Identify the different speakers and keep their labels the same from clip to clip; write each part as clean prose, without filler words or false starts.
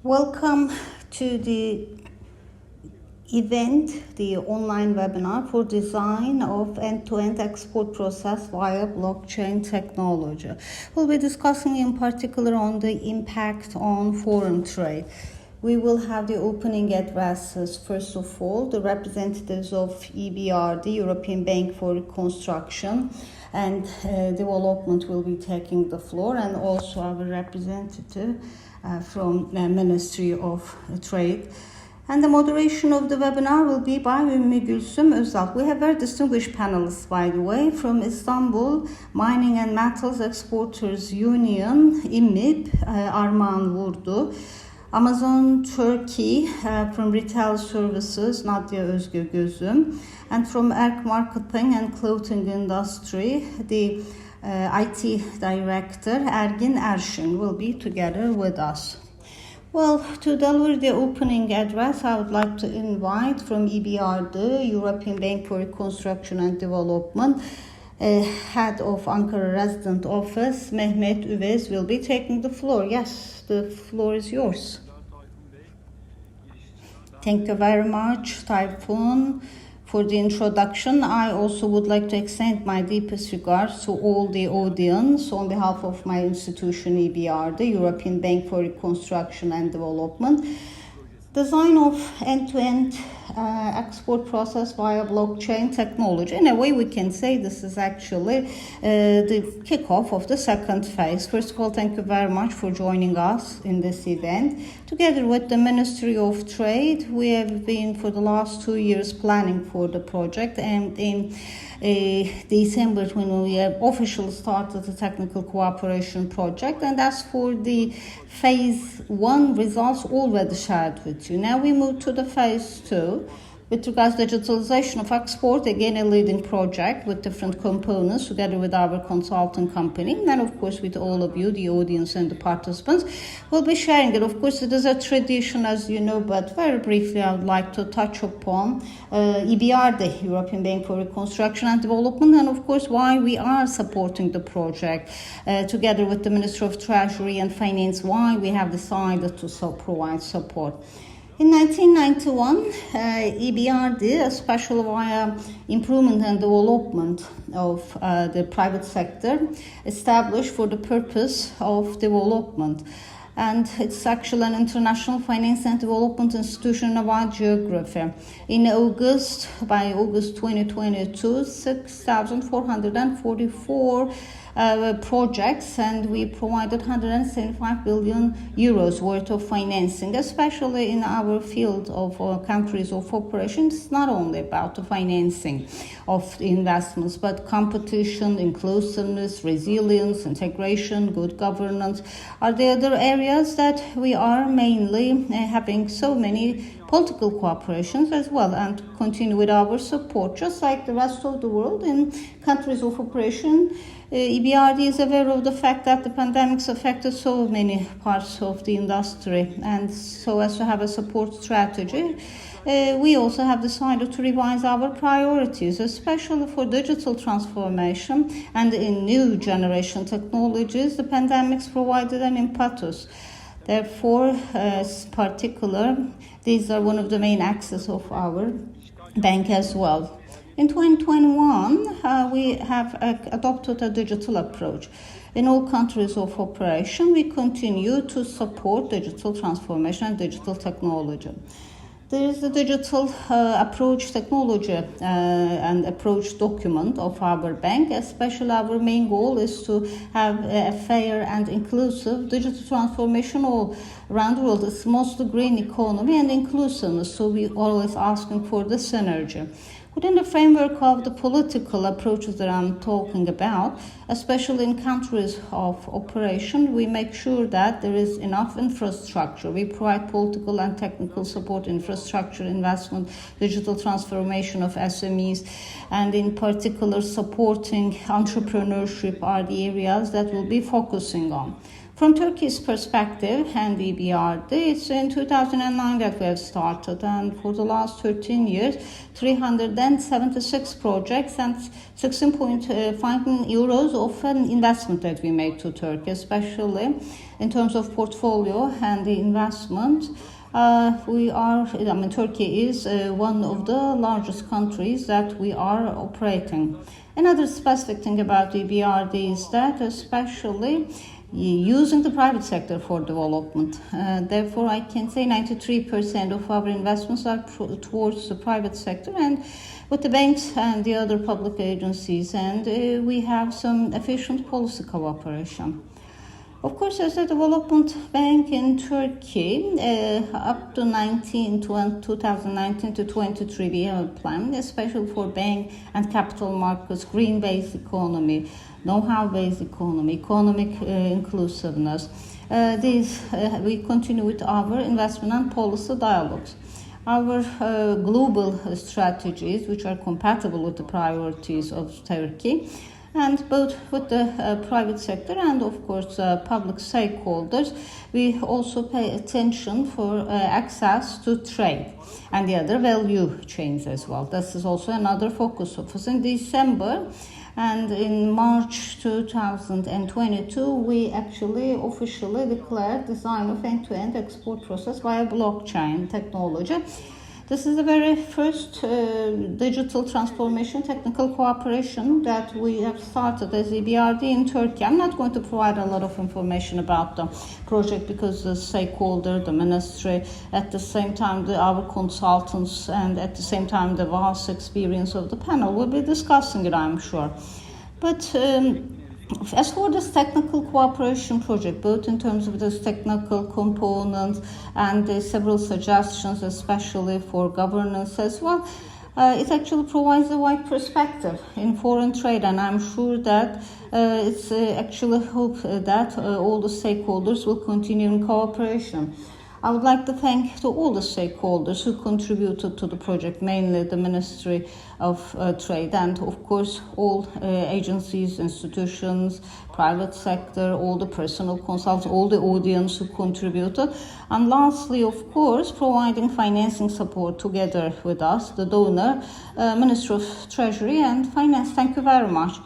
Speaker 1: Welcome to the event, the online webinar for design of end-to-end export process via blockchain technology. We'll be discussing in particular on the impact on foreign trade. We will have the opening addresses. First of all, the representatives of EBRD, European Bank for Reconstruction and Development, will be taking the floor, and also our representative from the Ministry of Trade. And the moderation of the webinar will be by Ümmü Gülsüm Özal. We have very distinguished panelists, by the way, from Istanbul Mining and Metals Exporters Union, İMİB, Armağan Vurdu. Amazon Turkey, from Retail Services, Nadia Özgür Gözüm. And from Erk Marketing and Clothing Industry, the IT Director Ergin Erşin will be together with us. Well, to deliver the opening address, I would like to invite from EBRD, European Bank for Reconstruction and Development, Head of Ankara Resident Office, Mehmet Üvez, will be taking the floor. Yes, the floor is yours. Thank you very much, Tayfun, for the introduction. I also would like to extend my deepest regards to all the audience on behalf of my institution, EBRD, European Bank for Reconstruction and Development. Design of end-to-end export process via blockchain technology. In a way, we can say this is actually the kickoff of the second phase. First of all, thank you very much for joining us in this event. Together with the Ministry of Trade, we have been for the last 2 years planning for the project, and in December when we have officially started the technical cooperation project. And as for the phase 1 results already shared with you, now we move to the phase 2. With regards to digitalization of export, again a leading project with different components together with our consulting company, and of course with all of you, the audience and the participants, we'll be sharing it. Of course it is a tradition, as you know, but very briefly I would like to touch upon EBRD, European Bank for Reconstruction and Development, and of course why we are supporting the project together with the Ministry of Treasury and Finance, why we have decided to provide support. In 1991, EBRD, especially via improvement and development of the private sector, established for the purpose of development. And it's actually an international finance and development institution in a wide geography. In August, by August 2022, 6,444 projects, and we provided 175 billion euros worth of financing, especially in our field of countries of operations. It's not only about the financing of investments, but competition, inclusiveness, resilience, integration, good governance are the other areas that we are mainly having so many political cooperations as well, and continue with our support. Just like the rest of the world in countries of operation, EBRD is aware of the fact that the pandemics affected so many parts of the industry, and so as to have a support strategy, we also have decided to revise our priorities, especially for digital transformation and in new generation technologies. The pandemics provided an impetus. Therefore, particular, these are one of the main axes of our bank as well. In 2021, we have adopted a digital approach. In all countries of operation, we continue to support digital transformation and digital technology. There is the digital approach technology and approach document of our bank. Especially our main goal is to have a fair and inclusive digital transformation all around the world. It's mostly green economy and inclusiveness, so we always asking for the synergy. Within the framework of the political approaches that I'm talking about, especially in countries of operation, we make sure that there is enough infrastructure. We provide political and technical support, infrastructure investment, digital transformation of SMEs, and in particular supporting entrepreneurship are the areas that we'll be focusing on. From Turkey's perspective and EBRD, it's in 2009 that we have started, and for the last 13 years, 376 projects and 16.5 million euros of an investment that we made to Turkey, especially in terms of portfolio and the investment. Turkey is one of the largest countries that we are operating. Another specific thing about EBRD is that especially using the private sector for development. Therefore, I can say 93% of our investments are towards the private sector and with the banks and the other public agencies, and we have some efficient policy cooperation. Of course, as a development bank in Turkey, up to 2019 to 23, we have a plan, especially for bank and capital markets, green-based economy, know-how-based economy, economic inclusiveness. We continue with our investment and policy dialogues. Our global strategies, which are compatible with the priorities of Turkey, and both with the private sector and of course public stakeholders, we also pay attention for access to trade and the other value chains as well. This is also another focus of us. In December and in March 2022, we actually officially declared design of end-to-end export process via blockchain technology. This is the very first digital transformation technical cooperation that we have started as EBRD in Turkey. I'm not going to provide a lot of information about the project because the stakeholder, the ministry, at the same time our consultants, and at the same time the vast experience of the panel will be discussing it, I'm sure. But as for this technical cooperation project, both in terms of this technical component and several suggestions, especially for governance as well, it actually provides a wide perspective in foreign trade, and I'm sure that it's actually hope that all the stakeholders will continue in cooperation. I would like to thank to all the stakeholders who contributed to the project, mainly the Ministry of Trade and of course all agencies, institutions, private sector, all the personal consultants, all the audience who contributed, and lastly of course providing financing support together with us, the donor, Ministry of Treasury and Finance. Thank you very much.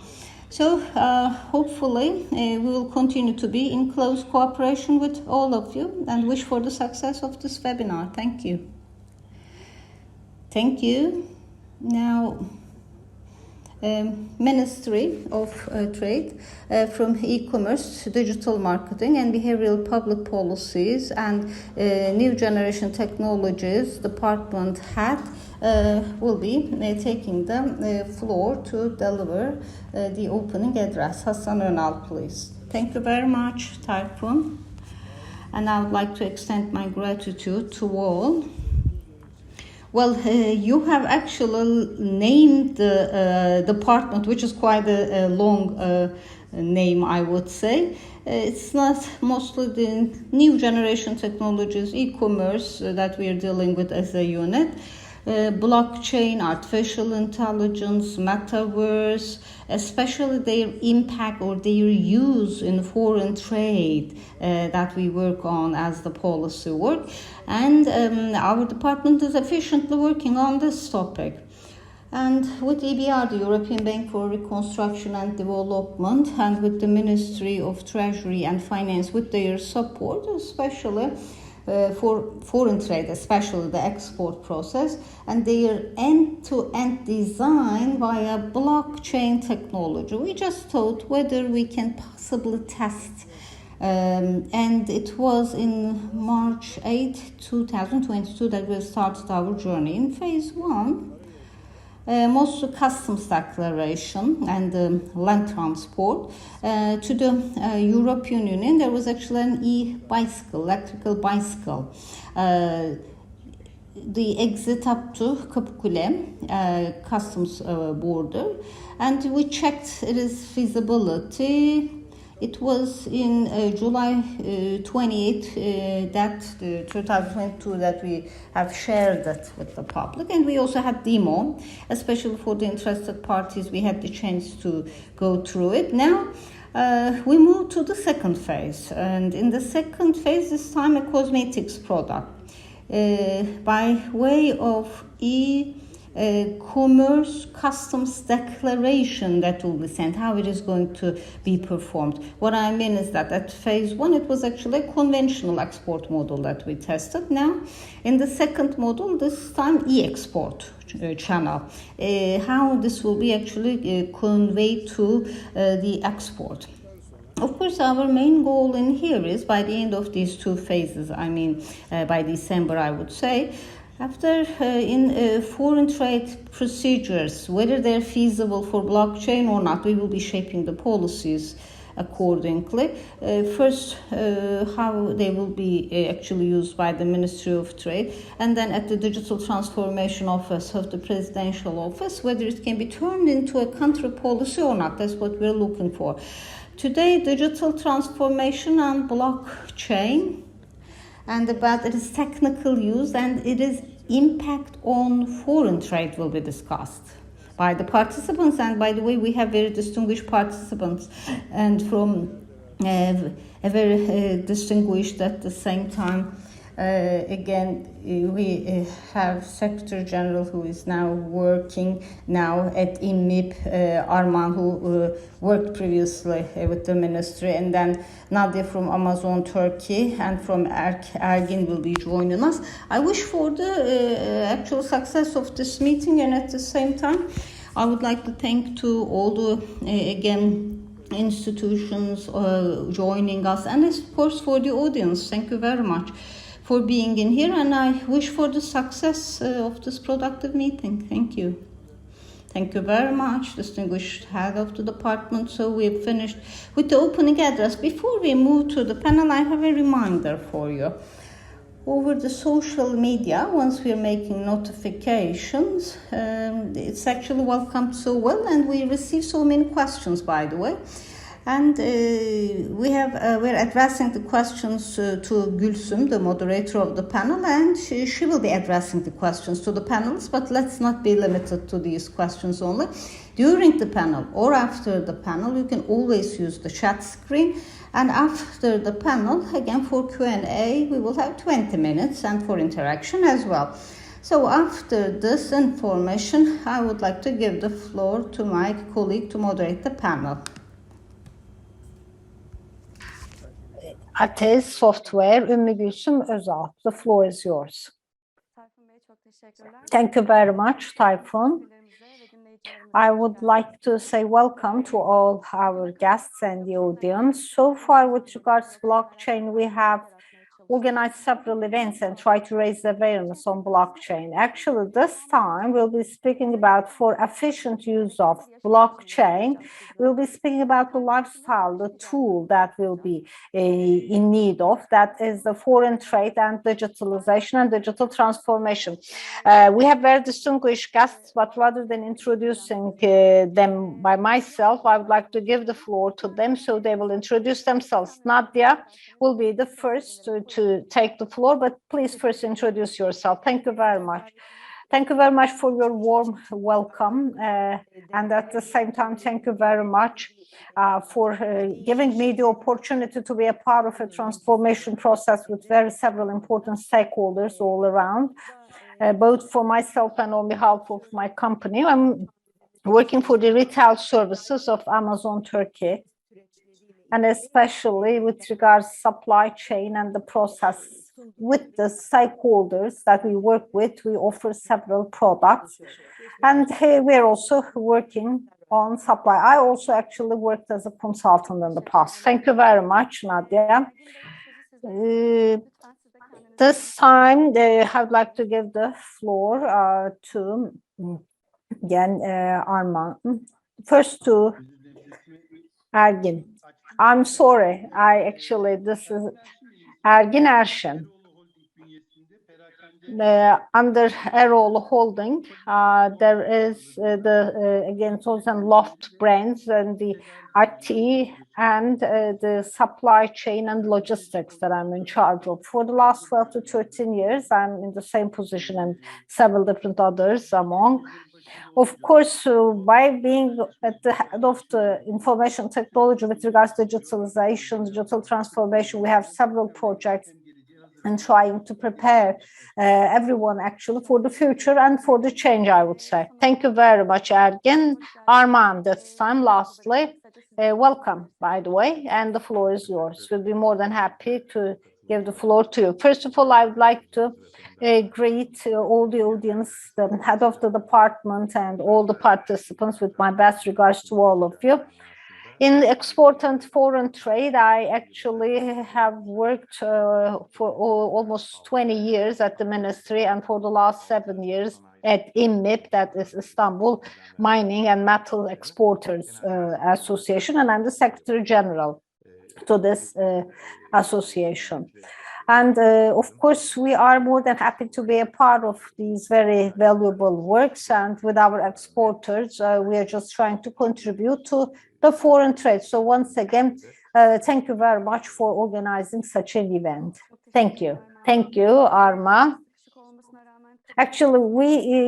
Speaker 1: So hopefully we will continue to be in close cooperation with all of you and wish for the success of this webinar. Thank you. Thank you. Now, Ministry of Trade from e-commerce, digital marketing and behavioral public policies and new generation technologies department head will be taking the floor to deliver the opening address. Hasan Önal, please. Thank you very much, Tayfun. And I would like to extend my gratitude to all. Well, you have actually named the department, which is quite a long name, I would say. It's not mostly the new generation technologies, e-commerce that we are dealing with as a unit. Blockchain, artificial intelligence, metaverse, especially their impact or their use in foreign trade that we work on as the policy work. And our department is efficiently working on this topic. And with EBR, the European Bank for Reconstruction and Development, and with the Ministry of Treasury and Finance, with their support, especially for foreign trade, especially the export process, and their end-to-end design via blockchain technology. We just thought whether we can possibly test, and it was in March 8, 2022 that we started our journey. In phase 1, mostly customs declaration and land transport to the European Union. There was actually an e-bicycle, electrical bicycle. The exit up to Kapıkule customs border, and we checked its feasibility. It was in July 28, 2022 that we have shared that with the public, and we also had demo, especially for the interested parties. We had the chance to go through it. Now, We move to the second phase, and in the second phase, this time a cosmetics product. By way of e-commerce customs declaration that will be sent, how it is going to be performed. What I mean is that at phase one, it was actually a conventional export model that we tested. Now, in the second model, this time e-export channel, how this will be actually conveyed to the export. Of course, our main goal in here is by the end of these two phases, I mean, by December, I would say, after in foreign trade procedures, whether they're feasible for blockchain or not, we will be shaping the policies accordingly. First, how they will be actually used by the Ministry of Trade, and then at the Digital Transformation Office of the Presidential Office, whether it can be turned into a country policy or not. That's what we're looking for. Today, digital transformation and blockchain, and about its technical use and its impact on foreign trade will be discussed by the participants. And by the way, we have very distinguished participants, and from a very distinguished at the same time. Again, we have Secretary General who is now working at IMMIP, Arman, who worked previously with the ministry, and then Nadia from Amazon Turkey, and from Ergin will be joining us. I wish for the actual success of this meeting, and at the same time, I would like to thank to all the, again, institutions joining us, and of course for the audience. Thank you very much for being in here, and I wish for the success of this productive meeting. Thank you. Thank you very much, distinguished head of the department. So we have finished with the opening address. Before we move to the panel, I have a reminder for you. Over the social media, once we are making notifications, it's actually welcomed so well, and we receive so many questions, by the way. And we're addressing the questions to Gülsüm, the moderator of the panel, and she will be addressing the questions to the panelists, but let's not be limited to these questions only. During the panel or after the panel, you can always use the chat screen, and after the panel, again for Q&A, we will have 20 minutes, and for interaction as well. So after this information, I would like to give the floor to my colleague to moderate the panel.
Speaker 2: Atez Software, Ümmü Gülsüm Özal. The floor is yours. Thank you very much, Tayfun. I would like to say welcome to all our guests and the audience. So far, with regards to blockchain, we have organized several events and try to raise awareness on blockchain. Actually, this time we'll be speaking about for efficient use of blockchain. We'll be speaking about the lifestyle, the tool that will be in need of, that is the foreign trade and digitalization and digital transformation. We have very distinguished guests, but rather than introducing them by myself, I would like to give the floor to them so they will introduce themselves. Nadia will be the first to take the floor, but please first introduce yourself. Thank you very much. Thank you very much for your warm welcome, and at the same time, thank you very much for giving me the opportunity to be a part of a transformation process with several important stakeholders all around, both for myself and on behalf of my company. I'm working for the retail services of Amazon Turkey, and especially with regards to supply chain and the process with the stakeholders that we work with. We offer several products, and we're also working on supply. I also actually worked as a consultant in the past. Thank you very much, Nadia. This time, I would like to give the floor to again Arman. First to Ergin. I'm sorry, this is Ergin Erşen. Under Erol Holding, there is again Toz and Loft brands and the IT and the supply chain and logistics that I'm in charge of. For the last 12 to 13 years, I'm in the same position and several different others among. Of course, by being at the head of the information technology with regards to digitalization, digital transformation, we have several projects and trying to prepare everyone actually for the future and for the change, I would say. Thank you very much, Ergin. Arman, this time, lastly, welcome, by the way, and the floor is yours. We'll be more than happy to give the floor to you. First of all, I would like to greet all the audience, the head of the department, and all the participants with my best regards to all of you. In export and foreign trade, I actually have worked for almost 20 years at the ministry, and for the last 7 years at İMMİP, that is Istanbul Mining and Metal Exporters Association, and I'm the Secretary General to this association. And of course, we are more than happy to be a part of these very valuable works. And with our exporters, we are just trying to contribute to the foreign trade. So once again, thank you very much for organizing such an event. Thank you. Thank you, Arma. Actually,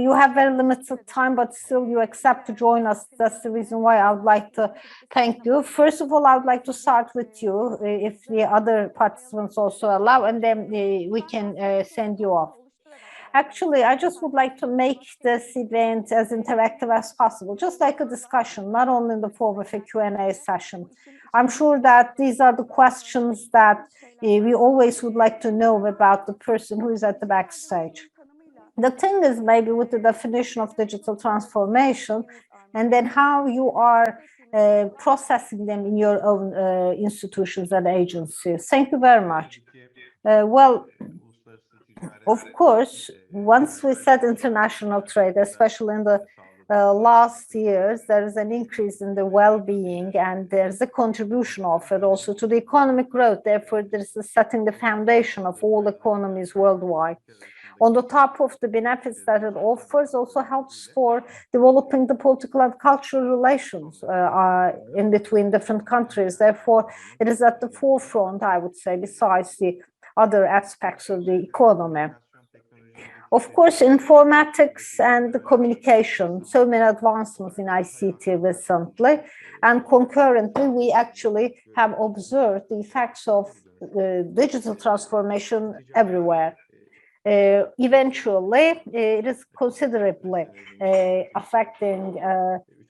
Speaker 2: you have very limited time, but still you accept to join us. That's the reason why I would like to thank you. First of all, I would like to start with you, if the other participants also allow, and then we can send you off. Actually, I just would like to make this event as interactive as possible, just like a discussion, not only in the form of a Q&A session. I'm sure that these are the questions that we always would like to know about the person who is at the backstage. The thing is maybe with the definition of digital transformation and then how you are processing them in your own institutions and agencies. Thank you very much. Well, of course, once we said international trade, especially in the last years, there is an increase in the well-being and there's a contribution of it also to the economic growth. Therefore, there's setting the foundation of all economies worldwide. On the top of the benefits that it offers, also helps for developing the political and cultural relations in between different countries. Therefore, it is at the forefront, I would say, besides the other aspects of the economy. Of course, informatics and the communication, so many advancements in ICT recently, and concurrently, we actually have observed the effects of digital transformation everywhere. Eventually, it is considerably affecting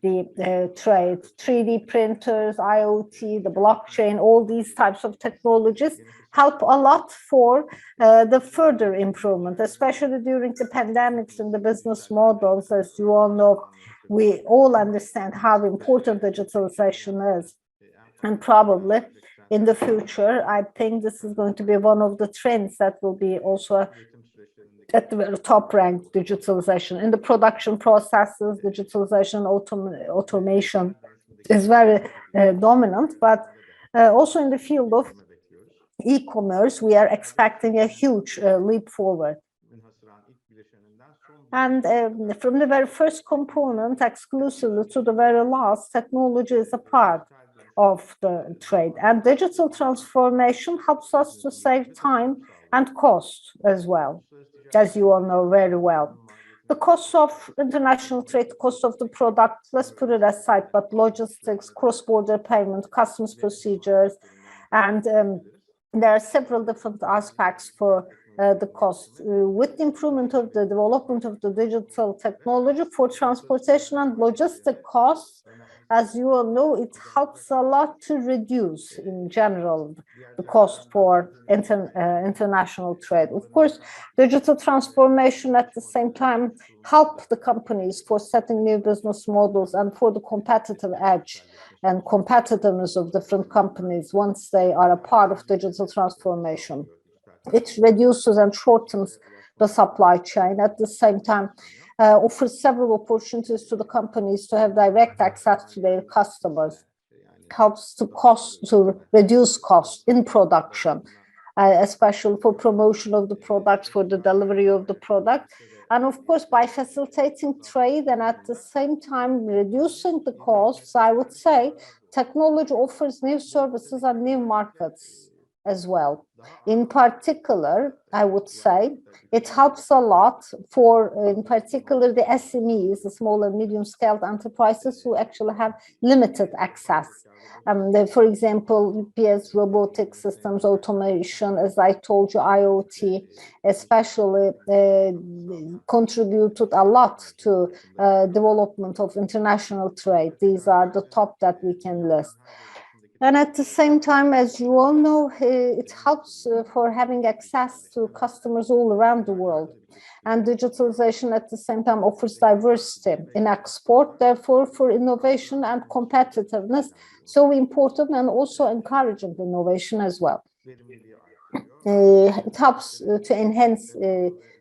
Speaker 2: the trade. 3D printers, IoT, the blockchain, all these types of technologies help a lot for the further improvement, especially during the pandemics and the business models. As you all know, we all understand how important digitalization is. And probably in the future, I think this is going to be one of the trends that will be also at the very top rank, digitalization. In the production processes, digitalization, automation is very dominant, but also in the field of e-commerce, we are expecting a huge leap forward. And from the very first component exclusively to the very last, technology is a part of the trade. And digital transformation helps us to save time and cost as well, as you all know very well. The cost of international trade, the cost of the product, let's put it aside, but logistics, cross-border payment, customs procedures, and there are several different aspects for the cost. With the improvement of the development of the digital technology for transportation and logistic costs, as you all know, it helps a lot to reduce in general the cost for international trade. Of course, digital transformation at the same time help the companies for setting new business models and for the competitive edge and competitiveness of different companies once they are a part of digital transformation. It reduces and shortens the supply chain. At the same time, offers several opportunities to the companies to have direct access to their customers, helps to reduce costs in production, especially for promotion of the products, for the delivery of the product. And of course, by facilitating trade and at the same time reducing the costs, I would say technology offers new services and new markets as well. In particular, I would say it helps a lot for, in particular, the SMEs, the small and medium-scale enterprises who actually have limited access. For example, UPS, robotic systems, automation, as I told you, IoT, especially contributed a lot to development of international trade. These are the top that we can list. And at the same time, as you all know, it helps for having access to customers all around the world. And digitalization at the same time offers diversity in export, therefore for innovation and competitiveness, so important, and also encouraging innovation as well. It helps to enhance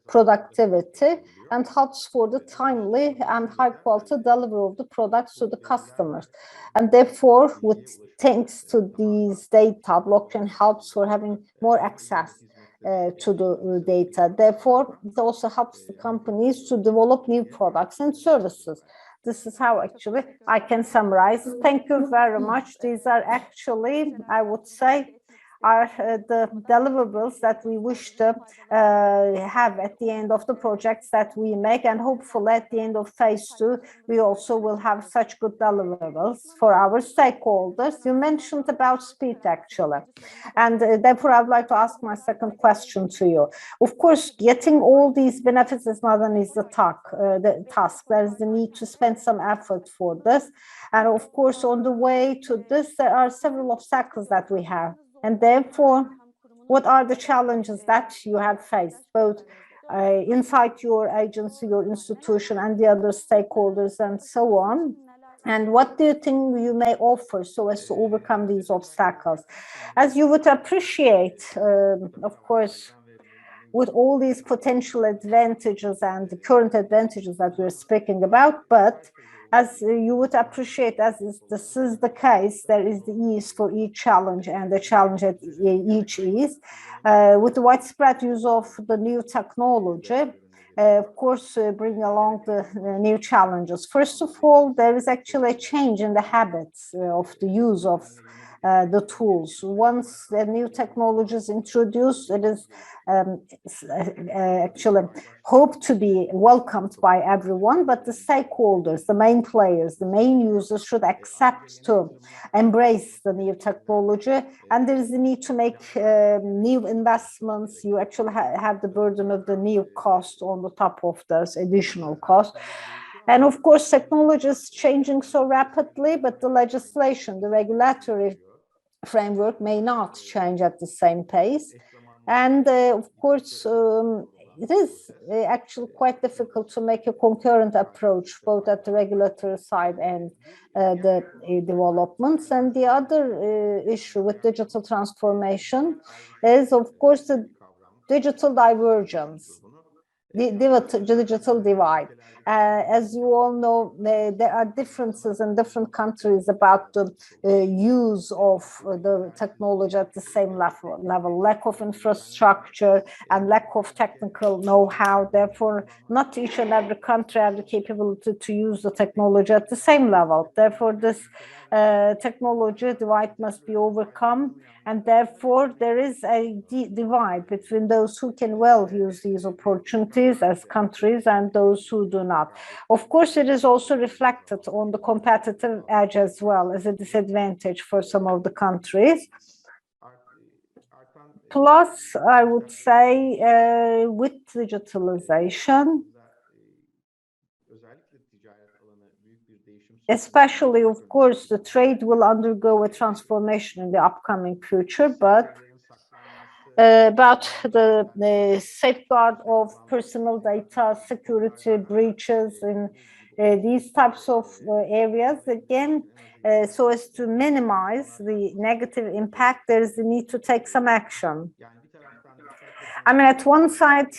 Speaker 2: productivity and helps for the timely and high quality delivery of the products to the customers. And therefore, with thanks to these data, blockchain helps for having more access to the data. Therefore, it also helps the companies to develop new products and services. This is how actually I can summarize. Thank you very much. These are actually, I would say, are the deliverables that we wish to have at the end of the projects that we make, and hopefully at the end of phase 2 we also will have such good deliverables for our stakeholders. You mentioned about speed actually, and therefore I would like to ask my second question to you. Of course, getting all these benefits is not an easy task. There is the need to spend some effort for this, and of course on the way to this there are several obstacles that we have. And therefore, what are the challenges that you have faced, both inside your agency, your institution, and the other stakeholders, and so on? And what do you think you may offer so as to overcome these obstacles? As you would appreciate, of course, with all these potential advantages and the current advantages that we're speaking about, but as you would appreciate, this is the case, there is the ease for each challenge and the challenge at each ease. With the widespread use of the new technology, of course, bring along the new challenges. First of all, there is actually a change in the habits of the use of the tools. Once the new technology is introduced, it is actually hope to be welcomed by everyone, but the stakeholders, the main players, the main users should accept to embrace the new technology, and there is the need to make new investments. You actually have the burden of the new cost on the top of those additional costs. And of course, technology is changing so rapidly, but the legislation, the regulatory framework may not change at the same pace. And of course, it is actually quite difficult to make a concurrent approach, both at the regulatory side and the developments. And the other issue with digital transformation is, of course, the digital divergence, the digital divide. As you all know, there are differences in different countries about the use of the technology at the same level, lack of infrastructure and lack of technical know-how. Therefore, not each and every country have the capability to use the technology at the same level. Therefore, this technology divide must be overcome, and therefore there is a divide between those who can well use these opportunities as countries and those who do not. Of course, it is also reflected on the competitive edge as well as a disadvantage for some of the countries. Plus, I would say with digitalization, especially, of course, the trade will undergo a transformation in the upcoming future, but about the safeguard of personal data, security breaches in these types of areas, again, so as to minimize the negative impact, there is the need to take some action. I mean, at one side,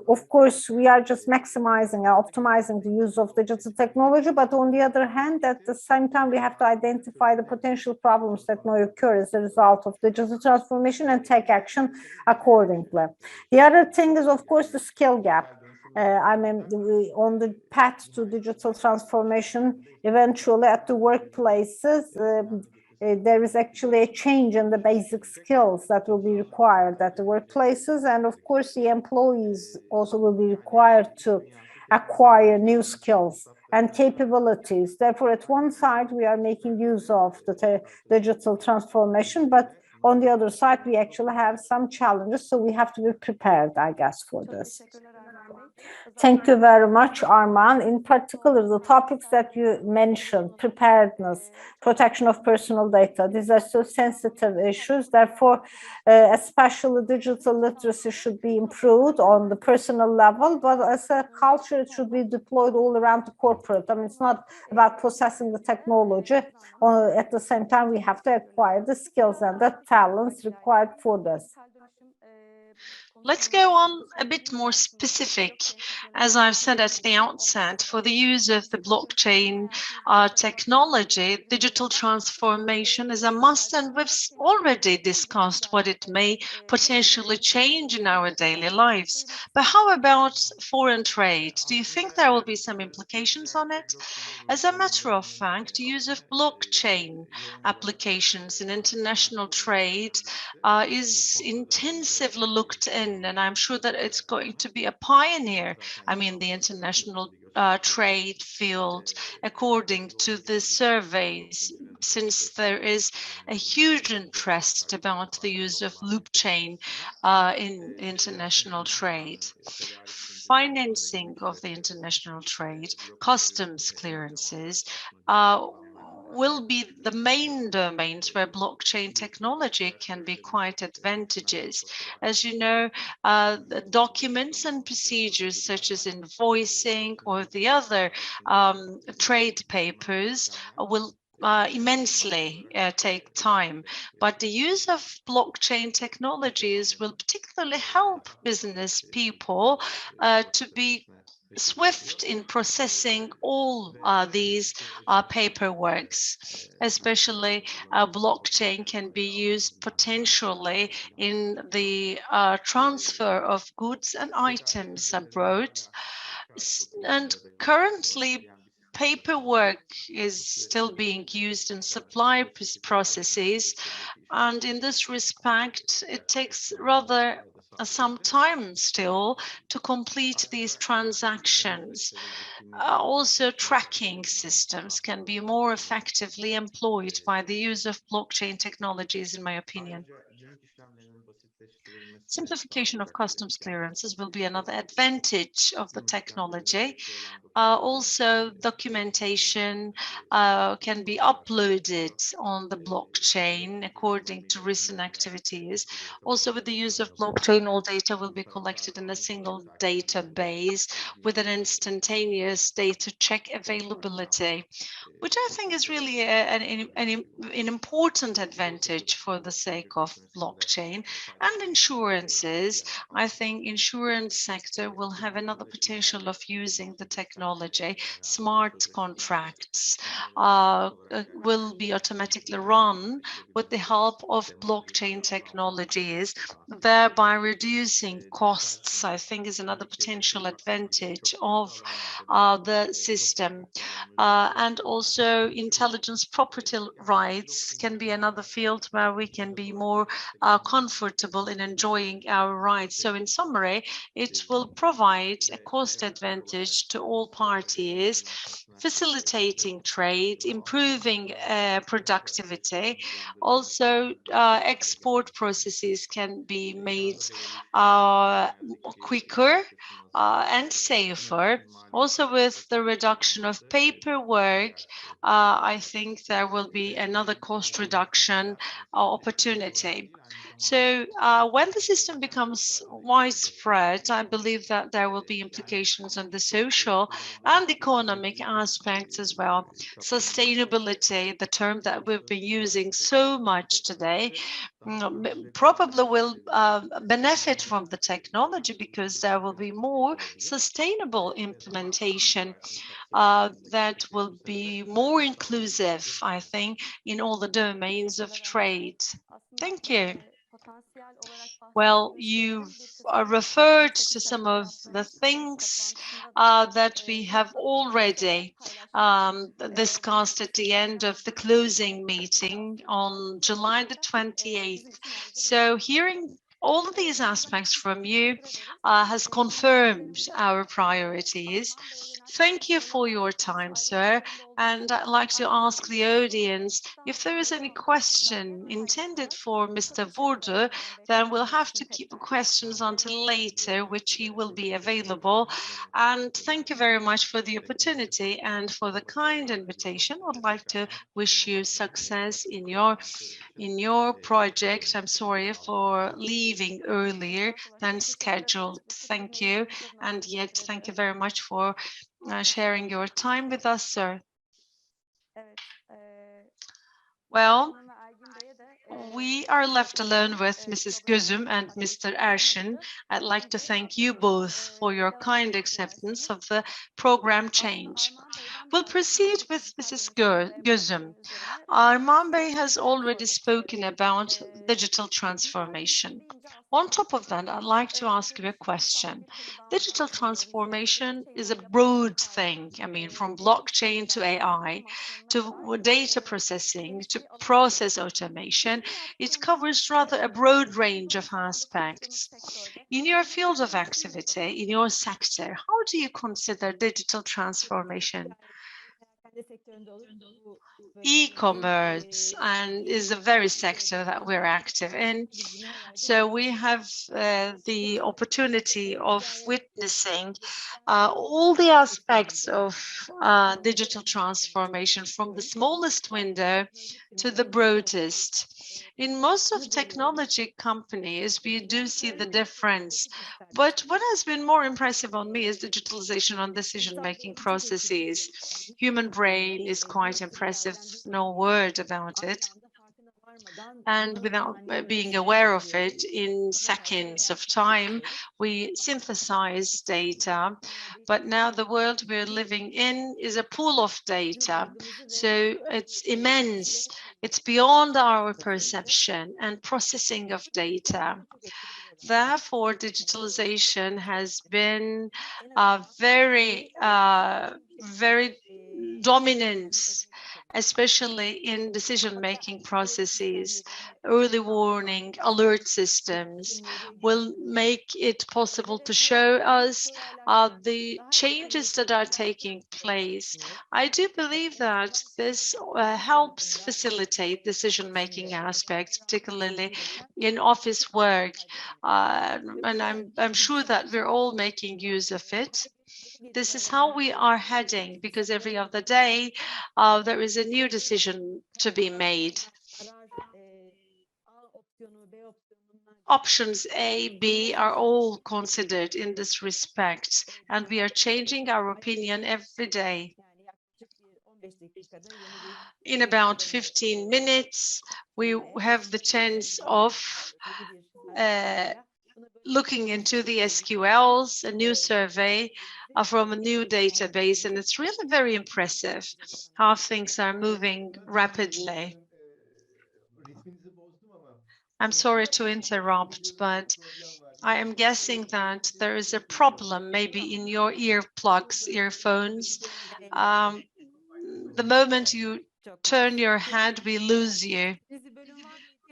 Speaker 2: of course, we are just maximizing and optimizing the use of digital technology, but on the other hand, at the same time, we have to identify the potential problems that may occur as a result of digital transformation and take action accordingly. The other thing is, of course, the skill gap. I mean, on the path to digital transformation, eventually at the workplaces, there is actually a change in the basic skills that will be required at the workplaces. And of course, the employees also will be required to acquire new skills and capabilities. Therefore, at one side, we are making use of the digital transformation, but on the other side, we actually have some challenges. So we have to be prepared, I guess, for this. Thank you very much, Arman. In particular, the topics that you mentioned, preparedness, protection of personal data, these are so sensitive issues. Therefore, especially digital literacy should be improved on the personal level, but as a culture, it should be deployed all around the corporate. I mean, it's not about possessing the technology. At the same time, we have to acquire the skills and the talents required for this.
Speaker 3: Let's go on a bit more specific. As I've said at the outset, for the use of the blockchain technology, digital transformation is a must, and we've already discussed what it may potentially change in our daily lives. But how about foreign trade? Do you think there will be some implications on it? As a matter of fact, the use of blockchain applications in international trade is intensively looked in, and I'm sure that it's going to be a pioneer. I mean, the international trade field, according to the surveys, since there is a huge interest about the use of loop chain in international trade. Financing of the international trade, customs clearances, will be the main domains where blockchain technology can be quite advantageous. As you know, the documents and procedures such as invoicing or the other trade papers will immensely take time, but the use of blockchain technologies will particularly help business people to be swift in processing all these paperworks. Especially blockchain can be used potentially in the transfer of goods and items abroad. And currently, paperwork is still being used in supply processes, and in this respect, it takes rather some time still to complete these transactions. Also, tracking systems can be more effectively employed by the use of blockchain technologies, in my opinion. Simplification of customs clearances will be another advantage of the technology. Also, documentation can be uploaded on the blockchain according to recent activities. Also, with the use of blockchain, all data will be collected in a single database with an instantaneous data check availability, which I think is really an important advantage for the sake of blockchain. And insurances, I think insurance sector will have another potential of using the technology. Smart contracts will be automatically run with the help of blockchain technologies, thereby reducing costs. I think is another potential advantage of the system. And also intelligence property rights can be another field where we can be more comfortable in enjoying our rights. So in summary, it will provide a cost advantage to all parties, facilitating trade, improving productivity. Also, export processes can be made quicker and safer. Also, with the reduction of paperwork, I think there will be another cost reduction opportunity. So when the system becomes widespread, I believe that there will be implications on the social and economic aspects as well. Sustainability, the term that we've been using so much today, probably will benefit from the technology because there will be more sustainable implementation that will be more inclusive, I think, in all the domains of trade. Thank you. Well, you've referred to some of the things that we have already discussed at the end of the closing meeting on July the 28th. So hearing all of these aspects from you has confirmed our priorities. Thank you for your time, sir. And I'd like to ask the audience if there is any question intended for Mr. Vorder, then we'll have to keep the questions until later, which he will be available. And thank you very much for the opportunity and for the kind invitation. I'd like to wish you success in your project. I'm sorry for leaving earlier than scheduled. Thank you. And yet, thank you very much for sharing your time with us, sir. Well, we are left alone with Mrs. Gözüm and Mr. Erşin. I'd like to thank you both for your kind acceptance of the program change. We'll proceed with Mrs. Gözüm. Arman Bey has already spoken about digital transformation. On top of that, I'd like to ask you a question. Digital transformation is a broad thing. I mean, from blockchain to AI, to data processing, to process automation. It covers rather a broad range of aspects. In your field of activity, in your sector, how do you consider digital transformation? E-commerce and is a very sector that we're active in. So we have the opportunity of witnessing all the aspects of digital transformation, from the smallest window to the broadest. In most of technology companies, we do see the difference. But what has been more impressive on me is digitalization on decision-making processes. Human brain is quite impressive, no word about it. And without being aware of it, in seconds of time, we synthesize data. But now the world we're living in is a pool of data. So it's immense. It's beyond our perception and processing of data. Therefore, digitalization has been very dominant, especially in decision-making processes. Early warning, alert systems will make it possible to show us the changes that are taking place. I do believe that this helps facilitate decision-making aspects, particularly in office work. And I'm sure that we're all making use of it. This is how we are heading, because every other day there is a new decision to be made. Options A, B are all considered in this respect, and we are changing our opinion every day. In about 15 minutes, we have the chance of looking into the SQLs, a new survey from a new database, and it's really very impressive how things are moving rapidly. I'm sorry to interrupt, but I am guessing that there is a problem maybe in your earplugs, earphones. The moment you turn your head, we lose you.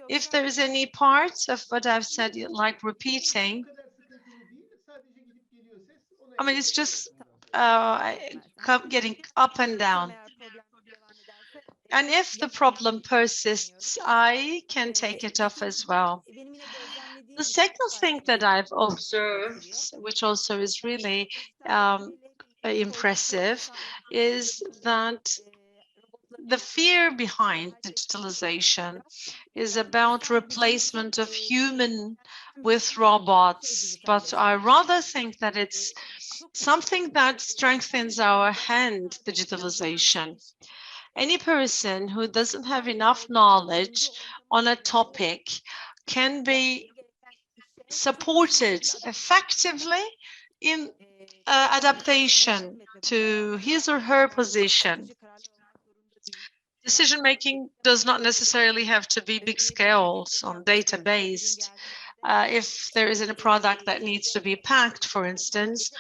Speaker 3: If there is any part of what I've said you'd like repeating, I mean, it's just getting up and down. And if the problem persists, I can take it off as well. The second thing that I've observed, which also is really impressive, is that the fear behind digitalization is about replacement of human with robots, but I rather think that it's something that strengthens our hand, digitalization. Any person who doesn't have enough knowledge on a topic can be supported effectively in adaptation to his or her position. Decision-making does not necessarily have to be big scales on data-based. if there isn't a product that needs to be packed, for instance,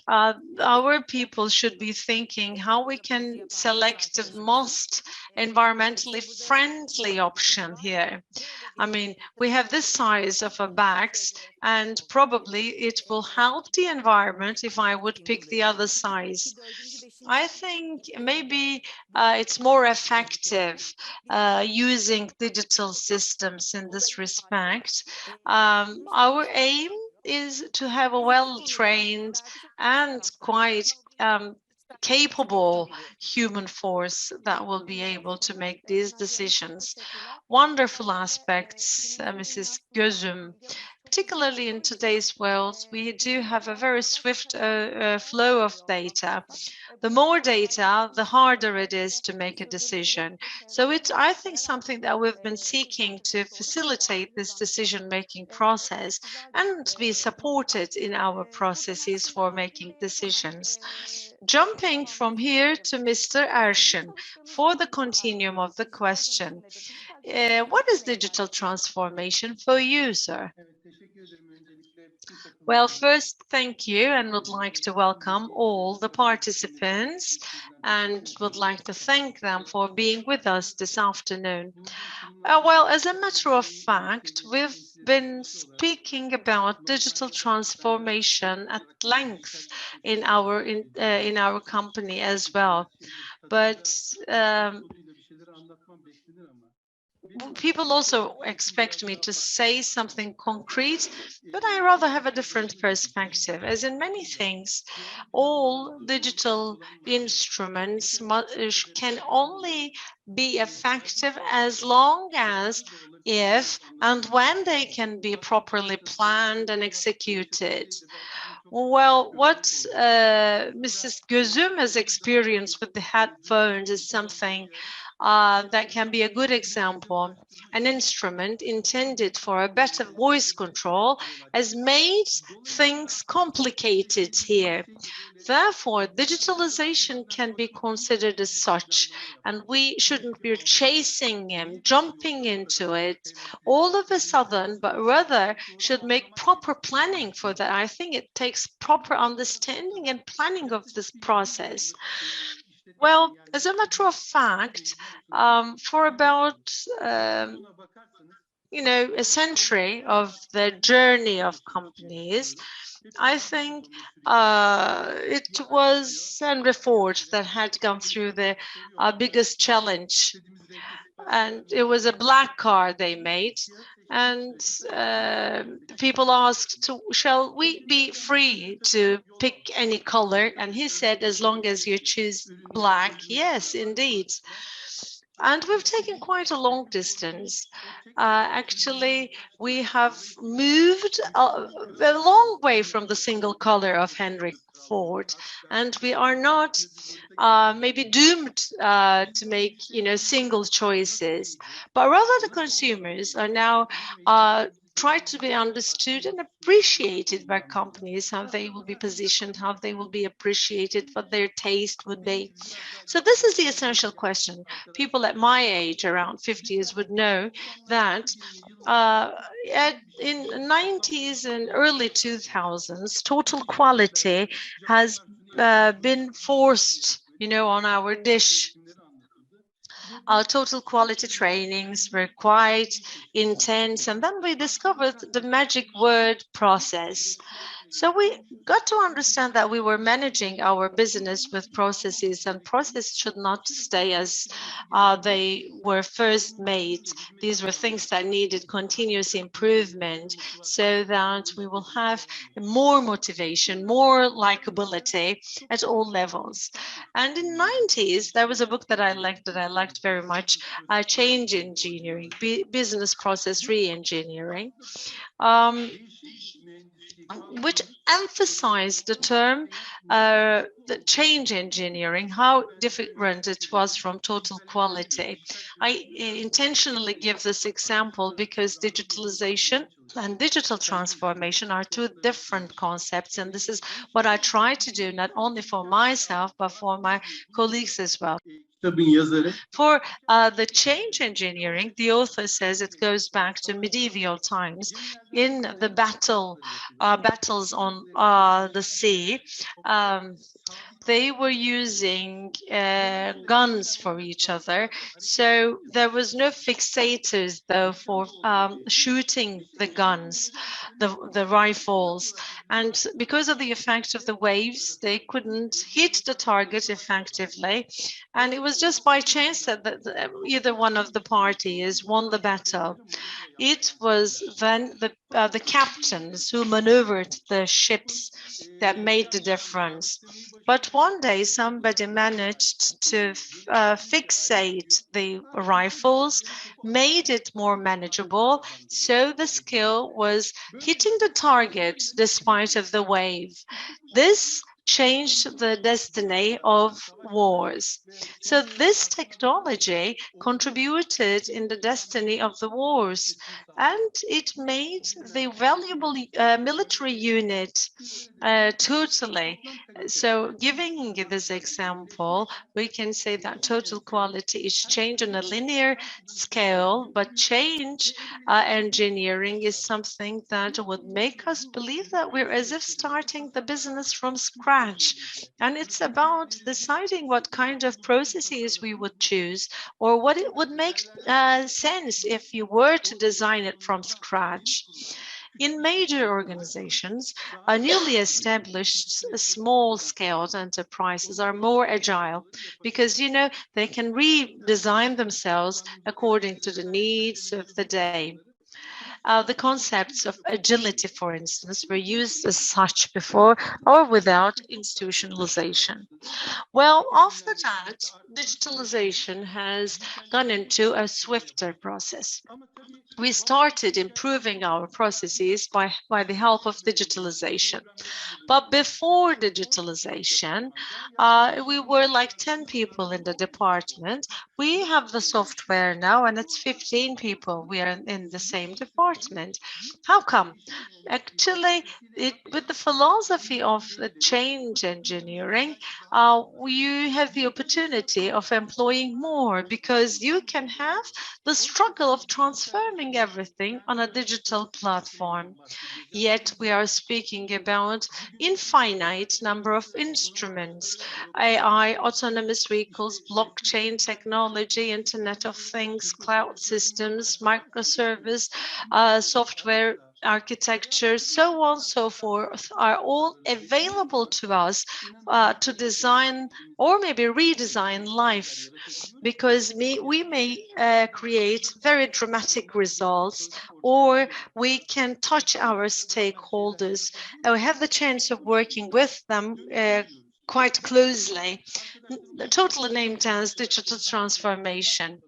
Speaker 3: our people should be thinking how we can select the most environmentally friendly option here. I mean, we have this size of a bags, and probably it will help the environment if I would pick the other size. I think maybe it's more effective using digital systems in this respect. Our aim is to have a well-trained and quite capable human force that will be able to make these decisions. Wonderful aspects, Mrs. Gözüm. Particularly in today's world, we do have a very swift flow of data. The more data, the harder it is to make a decision. So it's, I think, something that we've been seeking to facilitate this decision-making process and be supported in our processes for making decisions. Jumping from here to Mr. Erşin for the continuum of the question. What is digital transformation for you, sir? Well, first, thank you, and would like to welcome all the participants and would like to thank them for being with us this afternoon. Well, as a matter of fact, we've been speaking about digital transformation at length in our company as well. But people also expect me to say something concrete, but I rather have a different perspective. As in many things, all digital instruments can only be effective as long as, if and when they can be properly planned and executed. Well, what Mrs. Gözüm has experienced with the headphones is something that can be a good example. An instrument intended for a better voice control has made things complicated here. Therefore, digitalization can be considered as such, and we shouldn't be chasing him, jumping into it all of a sudden, but rather should make proper planning for that. I think it takes proper understanding and planning of this process. Well, as a matter of fact, for about a century of the journey of companies, I think it was Henry Ford that had gone through the biggest challenge. And it was a black car they made. And people asked, shall we be free to pick any color? And he said, as long as you choose black, yes, indeed. And we've taken quite a long distance. Actually, we have moved a long way from the single color of Henry Ford, and we are not maybe doomed to make single choices, but rather the consumers are now try to be understood and appreciated by companies, how they will be positioned, how they will be appreciated, what their taste would be. So this is the essential question. People at my age, around 50s, would know that in the 90s and early 2000s, total quality has been forced, on our dish. Our total quality trainings were quite intense, and then we discovered the magic word process. So we got to understand that we were managing our business with processes, and processes should not stay as they were first made. These were things that needed continuous improvement so that we will have more motivation, more likability at all levels. And in the 90s, there was a book that I liked very much, Change Engineering, Business Process Re-Engineering, which emphasized the term the change engineering, how different it was from total quality. I intentionally give this example because digitalization and digital transformation are two different concepts, and this is what I try to do not only for myself but for my colleagues as well. For the change engineering, the author says it goes back to medieval times, in the battles on the sea, they were using guns for each other. So there was no fixators though for shooting the guns, the rifles. And because of the effect of the waves, they couldn't hit the target effectively. And it was just by chance that either one of the parties won the battle. It was then the captains who maneuvered the ships that made the difference. But one day somebody managed to fixate the rifles, made it more manageable, so the skill was hitting the target despite of the wave. This changed the destiny of wars. So this technology contributed in the destiny of the wars, and it made the valuable military unit totally. So giving this example, we can say that total quality is change on a linear scale, but change engineering is something that would make us believe that we're as if starting the business from scratch. And it's about deciding what kind of processes we would choose, or what it would make sense if you were to design it from scratch. In major organizations, newly established small-scale enterprises are more agile because, they can redesign themselves according to the needs of the day. The concepts of agility, for instance, were used as such before or without institutionalization. Well, after that, digitalization has gone into a swifter process. We started improving our processes by the help of digitalization. But before digitalization, we were like 10 people in the department. We have the software now, and it's 15 people. We are in the same department. How come? Actually, with the philosophy of the change engineering, you have the opportunity of employing more because you can have the struggle of transforming everything on a digital platform. Yet we are speaking about infinite number of instruments: AI, autonomous vehicles, blockchain technology, Internet of Things, cloud systems, microservice, software architecture, so on and so forth, are all available to us to design or maybe redesign life, because we may create very dramatic results, or we can touch our stakeholders and we have the chance of working with them quite closely, totally named as digital transformation.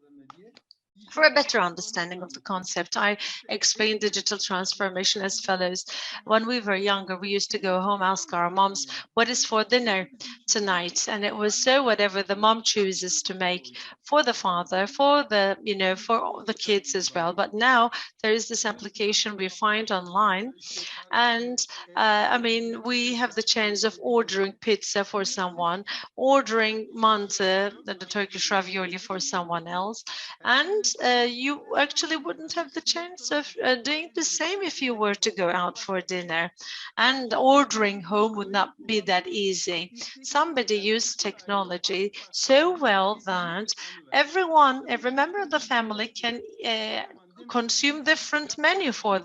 Speaker 3: For a better understanding of the concept, I explain digital transformation as follows. When we were younger, we used to go home, ask our moms, what is for dinner tonight? And it was so whatever the mom chooses to make for the father, for the, for the kids as well. But now there is this application we find online, and we have the chance of ordering pizza for someone, ordering mantı, the Turkish ravioli, for someone else. And you actually wouldn't have the chance of doing the same if you were to go out for dinner. And ordering home would not be that easy. Somebody used technology so well that every member of the family can consume different menu for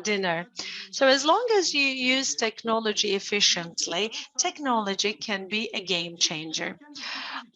Speaker 3: dinner. So as long as you use technology efficiently, technology can be a game changer.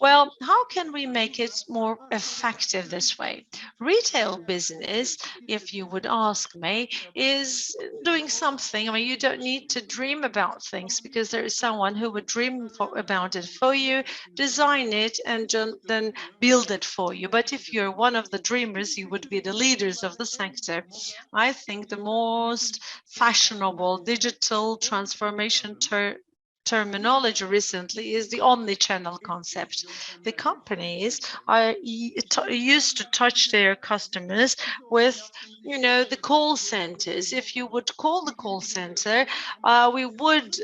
Speaker 3: Well, how can we make it more effective this way? Retail business, if you would ask me, is doing something. You don't need to dream about things because there is someone who would dream about it for you, design it, and then build it for you. But if you're one of the dreamers, you would be the leaders of the sector. I think the most fashionable digital transformation terminology recently is the omni-channel concept. The companies are used to touch their customers with, the call centers. If you would call the call center, we would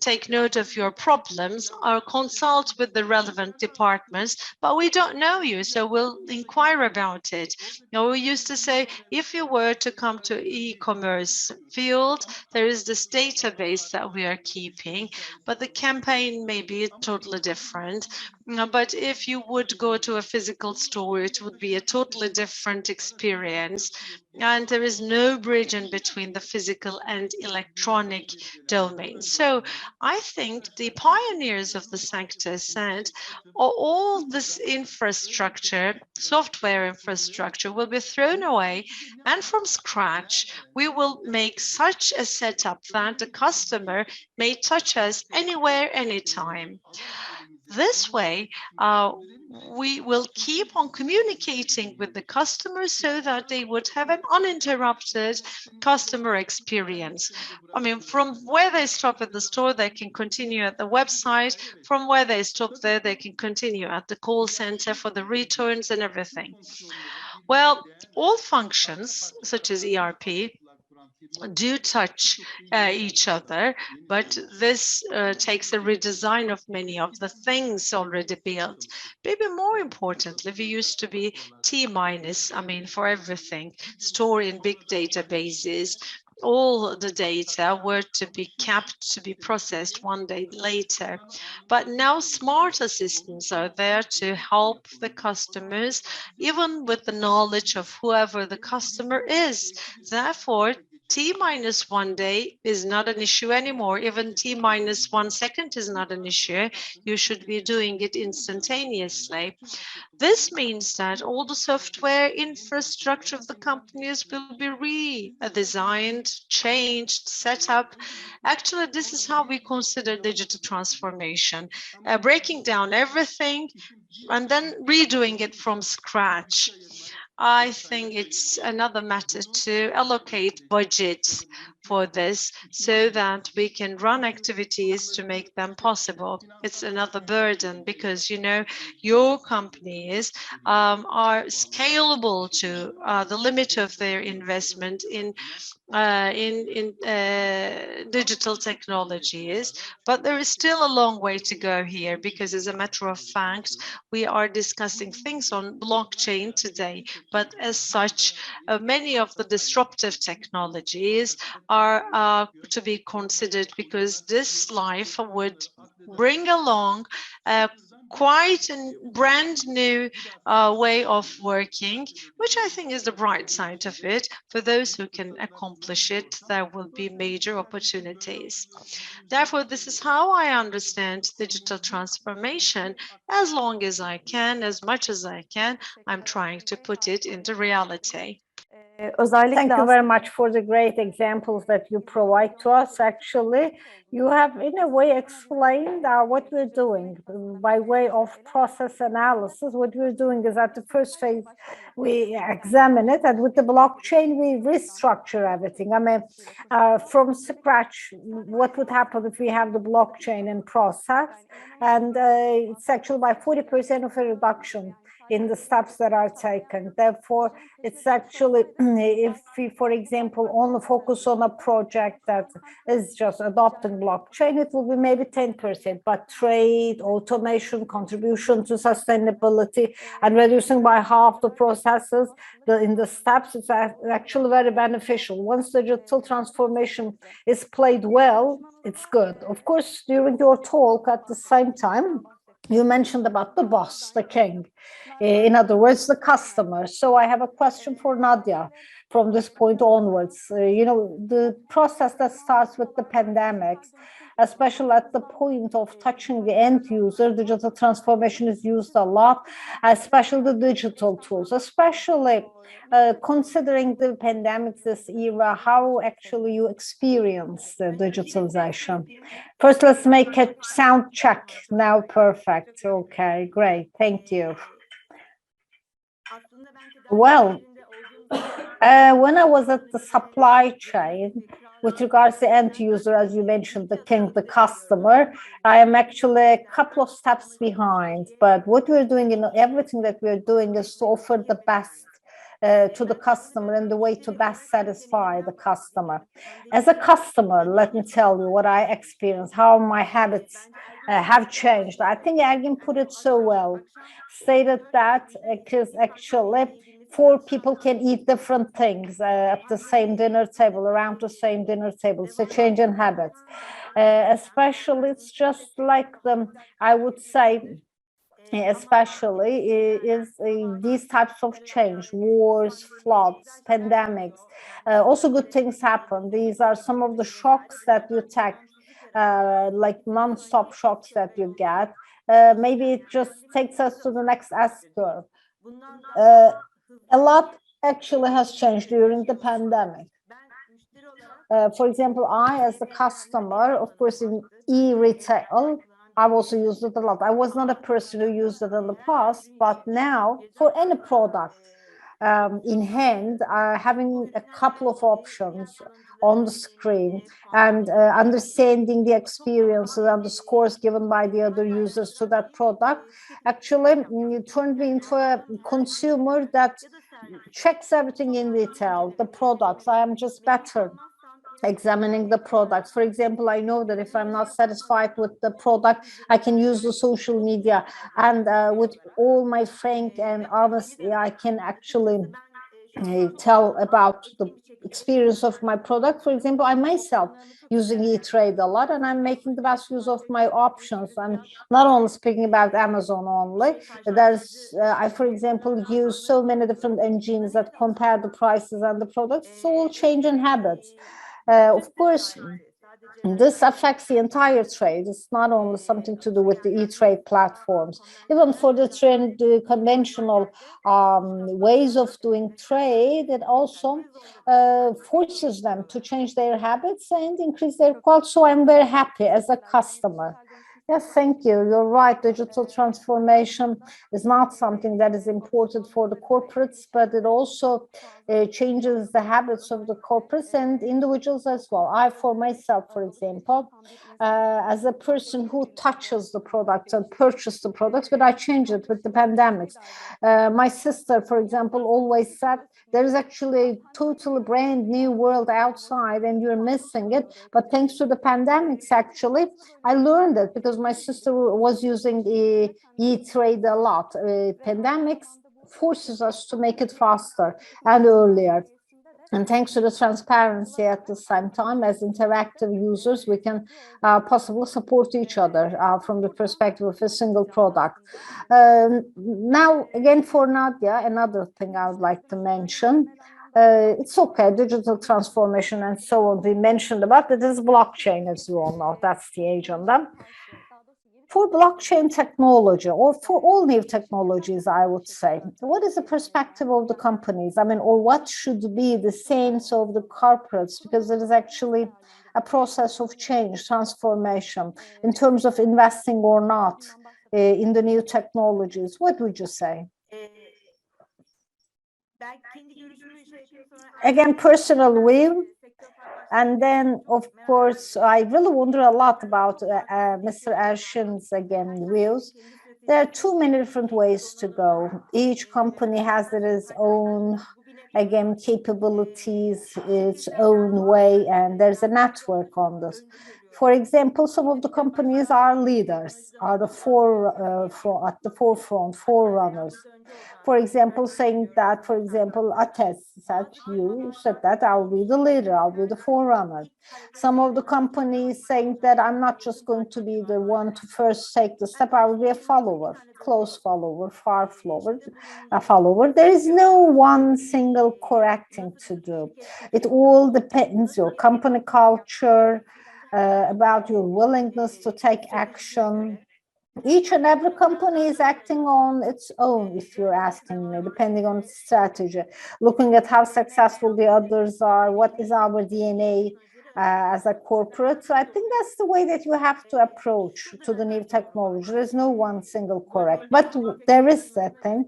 Speaker 3: take note of your problems or consult with the relevant departments, but we don't know you, so we'll inquire about it. We used to say, if you were to come to e-commerce field, there is this database that we are keeping, but the campaign may be totally different. But if you would go to a physical store, it would be a totally different experience. And there is no bridge in between the physical and electronic domain. So I think the pioneers of the sector said, all this infrastructure, software infrastructure, will be thrown away, and from scratch, we will make such a setup that the customer may touch us anywhere, anytime. This way, we will keep on communicating with the customers so that they would have an uninterrupted customer experience. I mean, from where they stop at the store, they can continue at the website. From where they stop there, they can continue at the call center for the returns and everything. Well, all functions, such as ERP, do touch each other, but this takes a redesign of many of the things already built. Maybe more importantly, we used to be T minus, for everything, store in big databases. All the data were to be kept, to be processed one day later. But now smart assistants are there to help the customers, even with the knowledge of whoever the customer is. Therefore, T minus 1 day is not an issue anymore. Even T minus 1 second is not an issue. You should be doing it instantaneously. This means that all the software infrastructure of the companies will be redesigned, changed, set up. Actually, this is how we consider digital transformation, breaking down everything and then redoing it from scratch. I think it's another matter to allocate budgets for this so that we can run activities to make them possible. It's another burden because, your companies are scalable to the limit of their investment in digital technologies, but there is still a long way to go here because, as a matter of fact, we are discussing things on blockchain today, but as such, many of the disruptive technologies are to be considered because this life would bring along quite a brand new way of working, which I think is the bright side of it. For those who can accomplish it, there will be major opportunities. Therefore, this is how I understand digital transformation. As long as I can, as much as I can, I'm trying to put it into reality.
Speaker 2: Thank you very much for the great examples that you provide to us. Actually, you have in a way explained what we're doing by way of process analysis. What we're doing is at the first phase, we examine it, and with the blockchain, we restructure everything. From scratch, what would happen if we have the blockchain in process? And it's actually by 40% of a reduction in the steps that are taken. Therefore, it's actually, if we, for example, only focus on a project that is just adopting blockchain, it will be maybe 10%, but trade, automation, contribution to sustainability, and reducing by half the processes in the steps, it's actually very beneficial. Once digital transformation is played well, it's good. Of course, during your talk at the same time, you mentioned about the boss, the king, in other words, the customer. So I have a question for Nadia from this point onwards. The process that starts with the pandemics, especially at the point of touching the end user, digital transformation is used a lot, especially the digital tools, especially considering the pandemic this era, how actually you experience the digitalization. First, let's make a sound check. Now, perfect. Okay, great. Thank you. Well, when I was at the supply chain, with regards to end user, as you mentioned, the king, the customer, I am actually a couple of steps behind. But what we're doing in everything that we're doing is to offer the best to the customer and the way to best satisfy the customer. As a customer, let me tell you what I experienced, how my habits have changed. I think Ergin put it so well, stated that because actually four people can eat different things at the same dinner table, around the same dinner table. It's a change in habits. Especially, it's just like I would say, especially is these types of change, wars, floods, pandemics. Also good things happen. These are some of the shocks that you take, like non-stop shocks that you get. Maybe it just takes us to the next S-curve. A lot actually has changed during the pandemic. For example, I, as a customer, of course, in e-retail, I've also used it a lot. I was not a person who used it in the past, but now for any product in hand, having a couple of options on the screen and understanding the experiences and the scores given by the other users to that product, actually turned me into a consumer that checks everything in detail, the products. I am just better examining the products. For example, I know that if I'm not satisfied with the product, I can use the social media, and with all my frank and honesty, I can actually tell about the experience of my product. For example, I myself using e-trade a lot, and I'm making the best use of my options. I'm not only speaking about Amazon only. There's I, for example, use so many different engines that compare the prices and the products. It's all changing habits. Of course, this affects the entire trade. It's not only something to do with the e-trade platforms. Even for the trend, the conventional ways of doing trade, it also forces them to change their habits and increase their quality. So I'm very happy as a customer. Yes, thank you. You're right. Digital transformation is not something that is important for the corporates, but it also changes the habits of the corporates and individuals as well. I, for myself, for example, as a person who touches the products and purchases the products, but I changed it with the pandemics. My sister, for example, always said, there is actually a totally brand new world outside and you're missing it. But thanks to the pandemics, actually, I learned it because my sister was using e-trade a lot. Pandemics forces us to make it faster and earlier. And thanks to the transparency at the same time, as interactive users, we can possibly support each other from the perspective of a single product. Now, again, for Nadia, another thing I would like to mention, it's okay, digital transformation and so on, we mentioned about it is blockchain, as you all know, that's the agenda. For blockchain technology, or for all new technologies, I would say, what is the perspective of the companies? I mean, or what should be the sense of the corporates? Because it is actually a process of change, transformation, in terms of investing or not in the new technologies. What would you say? Again, personal view. And then, of course, I really wonder a lot about Mr. Erşin's, again, views. There are too many different ways to go. Each company has its own, again, capabilities, its own way, and there's a network on this. For example, some of the companies are leaders, are the at the forefront, forerunners. For example, saying that, for example, Ates said, you said that I'll be the leader, I'll be the forerunner. Some of the companies saying that I'm not just going to be the one to first take the step, I will be a follower, close follower, far follower, a follower. There is no one single correct thing to do. It all depends your company culture, about your willingness to take action. Each and every company is acting on its own, if you're asking me, depending on its strategy, looking at how successful the others are, what is our DNA as a corporate. So I think that's the way that you have to approach to the new technology. There's no one single correct, but there is that thing.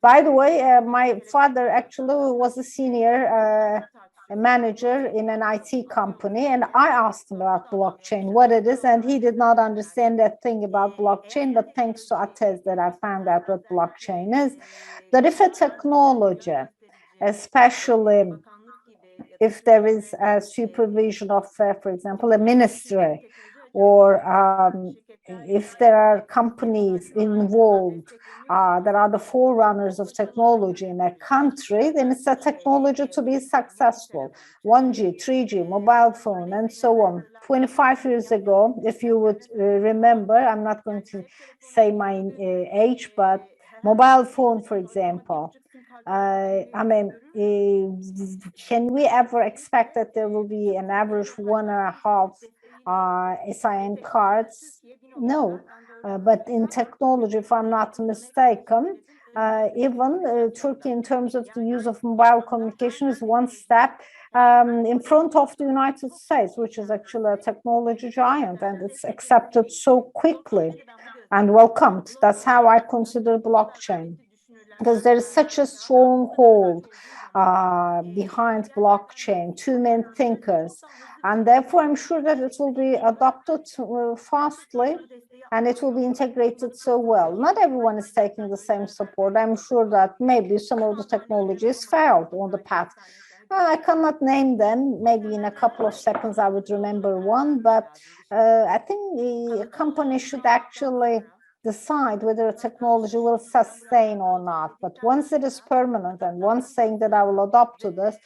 Speaker 2: By the way, my father actually was a senior a manager in an IT company, and I asked him about blockchain, what it is, and he did not understand that thing about blockchain, but thanks to Atez that I found out what blockchain is. That if a technology, especially if there is a supervision of, for example, a ministry, or if there are companies involved that are the forerunners of technology in a country, then it's a technology to be successful. 1G, 3G, mobile phone, and so on. 25 years ago, if you would remember, I'm not going to say my age, but mobile phone, for example, I mean, can we ever expect that there will be an average 1.5 SIM cards? No, but in technology, if I'm not mistaken, even Turkey, in terms of the use of mobile communication, is one step in front of the United States, which is actually a technology giant, and it's accepted so quickly and welcomed. That's how I consider blockchain, because there is such a stronghold behind blockchain, two main thinkers, and therefore I'm sure that it will be adopted fastly and it will be integrated so well. Not everyone is taking the same support. I'm sure that maybe some of the technologies failed on the path. I cannot name them. Maybe in a couple of seconds I would remember one, but I think the company should actually decide whether a technology will sustain or not. But once it is permanent and once saying that I will adopt to this,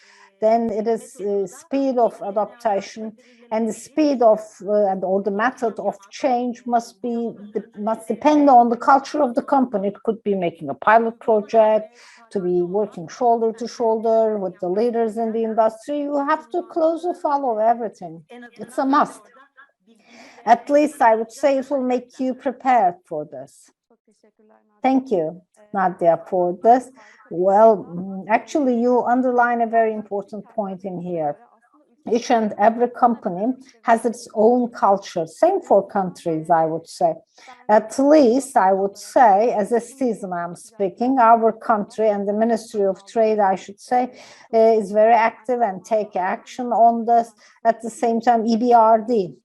Speaker 2: then it is speed of adaptation, and the speed of and or the method of change must depend on the culture of the company. It could be making a pilot project, to be working shoulder to shoulder with the leaders in the industry. You have to closely follow everything. It's a must. At least I would say it will make you prepared for this. Thank you, Nadia, for this. Well, actually, you underline a very important point in here. Each and every company has its own culture. Same for countries, I would say. At least, I would say, as a citizen I'm speaking, our country and the Ministry of Trade, I should say, is very active and take action on this. At the same time, EBRD.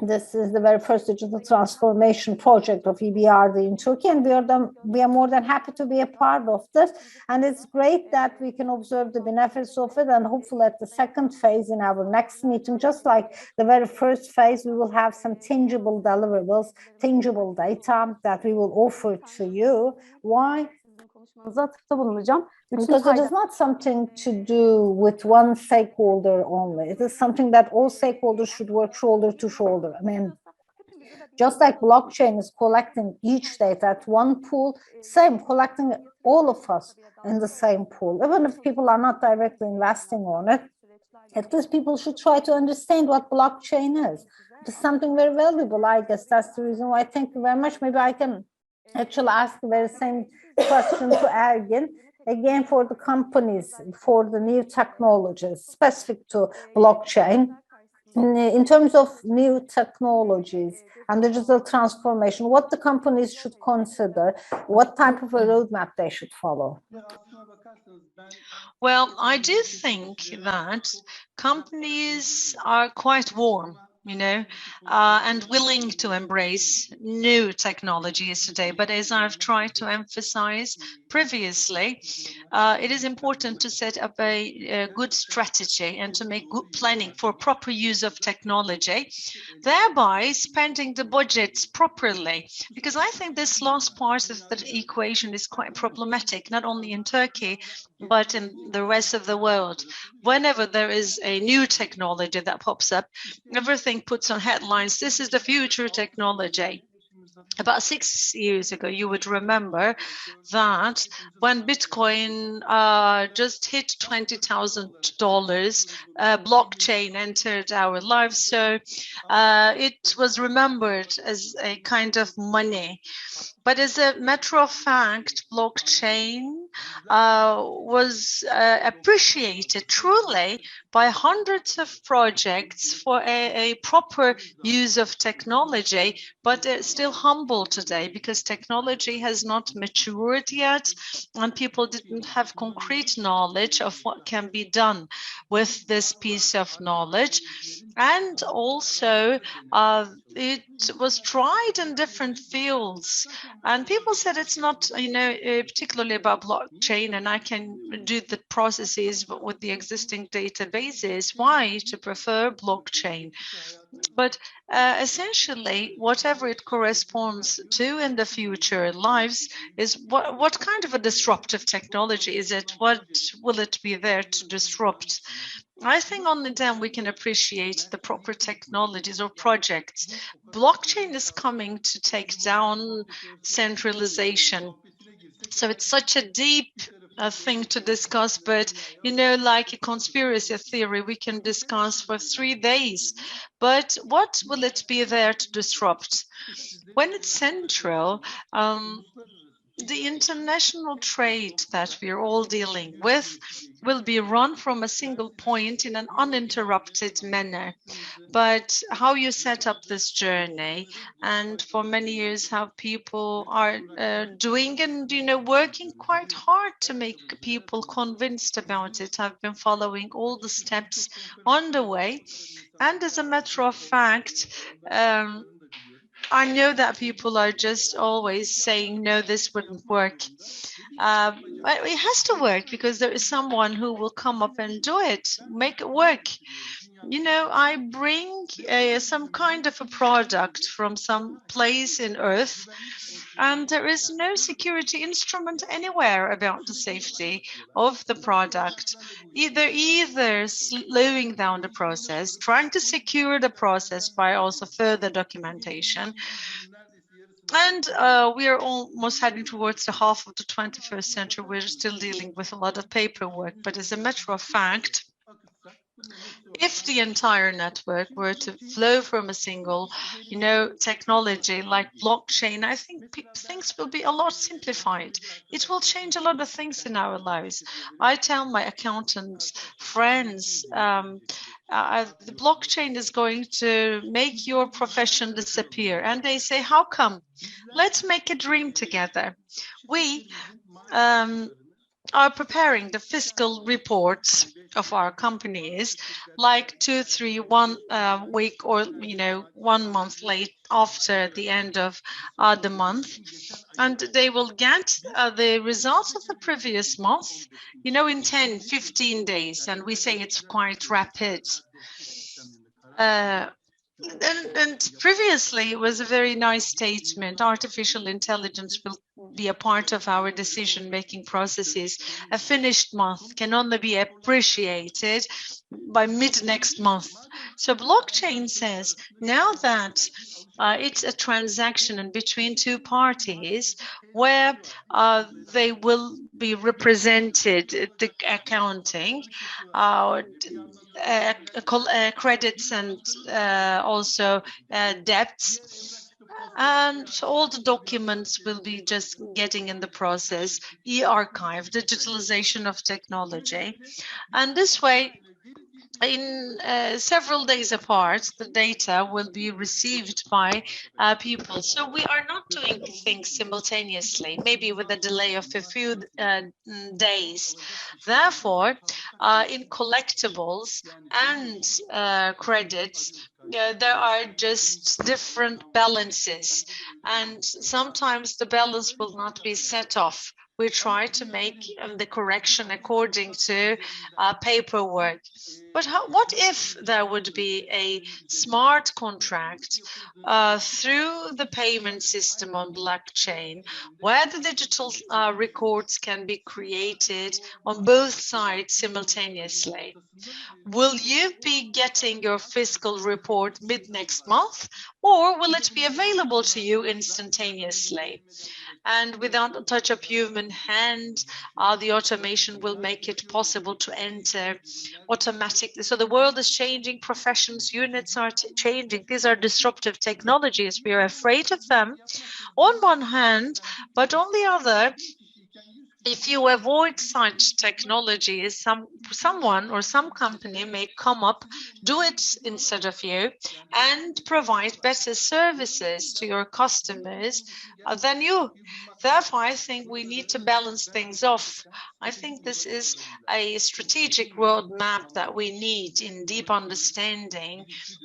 Speaker 2: This is the very first digital transformation project of EBRD in Turkey, and we are more than happy to be a part of this. And it's great that we can observe the benefits of it, and hopefully at the second phase in our next meeting, just like the very first phase, we will have some tangible deliverables, tangible data that we will offer to you. Why? Because it is not something to do with one stakeholder only. It is something that all stakeholders should work shoulder to shoulder. I mean, just like blockchain is collecting each data at one pool, same collecting all of us in the same pool. Even if people are not directly investing on it, at least people should try to understand what blockchain is. It's something very valuable, I guess. That's the reason why. Thank you very much. Maybe I can actually ask the very same question to Ergin. Again, for the companies, for the new technologies specific to blockchain, in terms of new technologies and digital transformation, what the companies should consider, what type of a roadmap they should follow?
Speaker 3: Well, I do think that companies are quite warm, and willing to embrace new technologies today. But as I've tried to emphasize previously, it is important to set up a good strategy and to make good planning for proper use of technology, thereby spending the budgets properly. Because I think this last part of the equation is quite problematic, not only in Turkey, but in the rest of the world. Whenever there is a new technology that pops up, everything puts on headlines, this is the future technology. About 6 years ago, you would remember that when Bitcoin just hit $20,000, blockchain entered our lives. So it was remembered as a kind of money. But as a matter of fact, blockchain was appreciated truly by hundreds of projects for a proper use of technology, but they're still humble today because technology has not matured yet and people didn't have concrete knowledge of what can be done with this piece of knowledge. And also it was tried in different fields, and people said it's not, particularly about blockchain, and I can do the processes but with the existing databases. Why to prefer blockchain? But essentially, whatever it corresponds to in the future lives is what kind of a disruptive technology is it? What will it be there to disrupt? I think only then we can appreciate the proper technologies or projects. Blockchain is coming to take down centralization. So it's such a deep thing to discuss, but like a conspiracy theory, we can discuss for 3 days. But what will it be there to disrupt? When it's central, the international trade that we're all dealing with will be run from a single point in an uninterrupted manner. But how you set up this journey, and for many years how people are doing and working quite hard to make people convinced about it. I've been following all the steps on the way, and as a matter of fact, I know that people are just always saying, no, this wouldn't work. But it has to work because there is someone who will come up and do it, make it work. I bring some kind of a product from some place in Earth, and there is no security instrument anywhere about the safety of the product. Either slowing down the process, trying to secure the process by also further documentation. And we are almost heading towards the half of the 21st century. We're still dealing with a lot of paperwork, but as a matter of fact, if the entire network were to flow from a single, technology like blockchain, I think things will be a lot simplified. It will change a lot of things in our lives. I tell my accountants friends, the blockchain is going to make your profession disappear. And they say, how come? Let's make a dream together. We are preparing the fiscal reports of our companies like 1 week or 1 month late after the end of the month, and they will get the results of the previous month in 10-15 days, and we say it's quite rapid. And previously, it was a very nice statement. Artificial intelligence will be a part of our decision-making processes. A finished month can only be appreciated by mid-next month. So blockchain says now that it's a transaction in between two parties where they will be represented, the accounting, credits and also debts, and so all the documents will be just getting in the process, e-archive, digitalization of technology, and this way in several days apart, the data will be received by people. So we are not doing things simultaneously, maybe with a delay of a few days. Therefore, in collectibles and credits, there are just different balances, and sometimes the balance will not be set off. We try to make the correction according to paperwork. But what if there would be a smart contract through the payment system on blockchain, where the digital records can be created on both sides simultaneously? Will you be getting your fiscal report mid-next month, or will it be available to you instantaneously? And without a touch of human hand, the automation will make it possible to enter automatically. So the world is changing, professions, units are changing. These are disruptive technologies. We are afraid of them on one hand, but on the other, if you avoid such technologies, someone or some company may come up, do it instead of you, and provide better services to your customers than you. Therefore, I think we need to balance things off. I think this is a strategic roadmap that we need in deep understanding,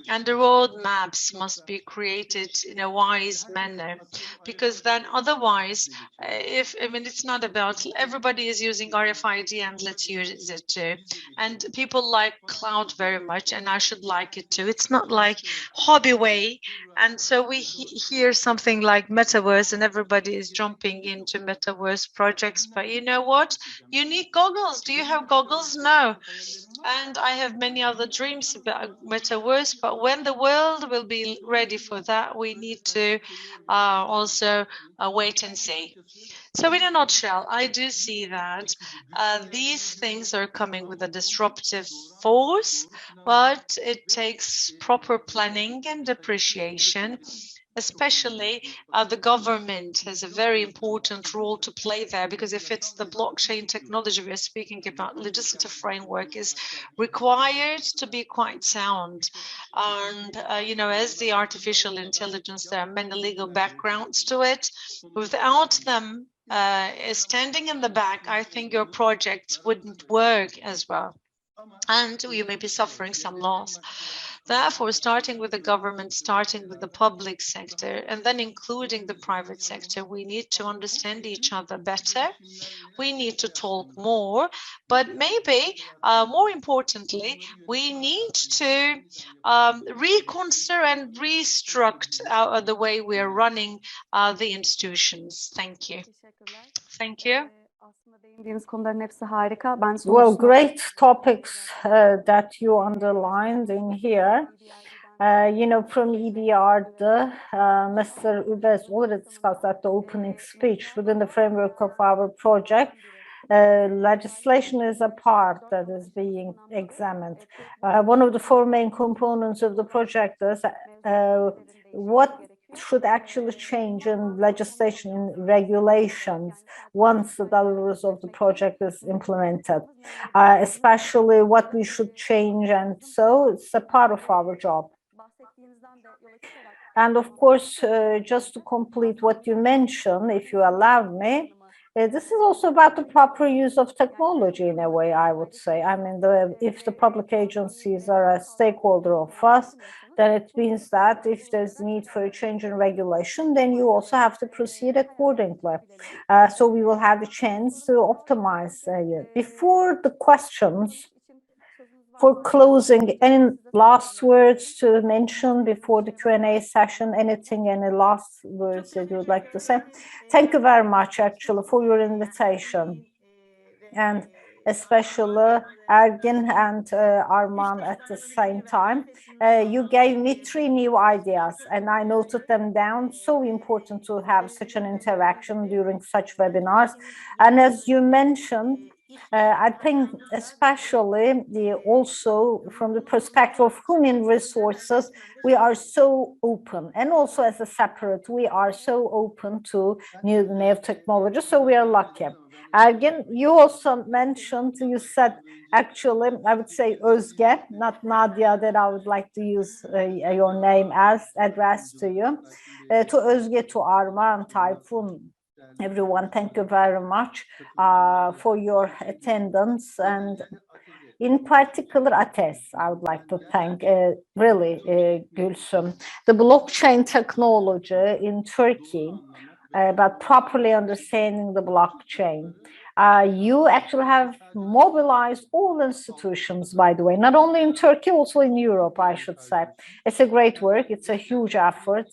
Speaker 3: and the roadmaps must be created in a wise manner, because then otherwise, it's not about everybody is using RFID and let's use it too. And people like cloud very much, and I should like it too. It's not like hobby way. And so we hear something like metaverse, and everybody is jumping into metaverse projects. But you know what? You need goggles. Do you have goggles? No. And I have many other dreams about metaverse, but when the world will be ready for that, we need to also wait and see. So in a nutshell, I do see that these things are coming with a disruptive force, but it takes proper planning and appreciation. Especially the government has a very important role to play there, because if it's the blockchain technology we're speaking about, legislative framework is required to be quite sound. And, as the artificial intelligence, there are many legal backgrounds to it. Without them standing in the back, I think your projects wouldn't work as well. And you may be suffering some loss. Therefore, starting with the government, starting with the public sector, and then including the private sector, we need to understand each other better. We need to talk more, but maybe more importantly, we need to reconsider and restructure the way we are running the institutions. Thank you. Thank you.
Speaker 4: Değindiğiniz konuların hepsi harika. Ben
Speaker 2: Well, great topics that you underlined in here. From EBRD, Mr. Ubez already discussed at the opening speech within the framework of our project. Legislation is a part that is being examined. One of the four main components of the project is what should actually change in legislation and regulations once the deliveries of the project is implemented, especially what we should change, and so it's a part of our job. And of course, just to complete what you mentioned, if you allow me, this is also about the proper use of technology in a way, I would say. I mean, if the public agencies are a stakeholder of us, then it means that if there's need for a change in regulation, then you also have to proceed accordingly. So we will have a chance to optimize. Before the questions, for closing, any last words to mention before the Q&A session? Any last words that you would like to say? Thank you very much, actually, for your invitation. And especially Ergin and Arman at the same time. You gave me 3 new ideas and I noted them down. So important to have such an interaction during such webinars. And as you mentioned, I think especially also from the perspective of human resources, we are so open, and also as a separate, we are so open to new technology. So we are lucky. Ergin, you also mentioned, you said, actually, I would say Özge, not Nadia, that I would like to use your name as addressed to you. To Özge, to Arman, Tayfun, everyone, thank you very much for your attendance, and in particular Ates, I would like to thank really Gülsüm. The blockchain technology in Turkey, but properly understanding the blockchain. You actually have mobilized all institutions, by the way, not only in Turkey, also in Europe, I should say. It's a great work. It's a huge effort.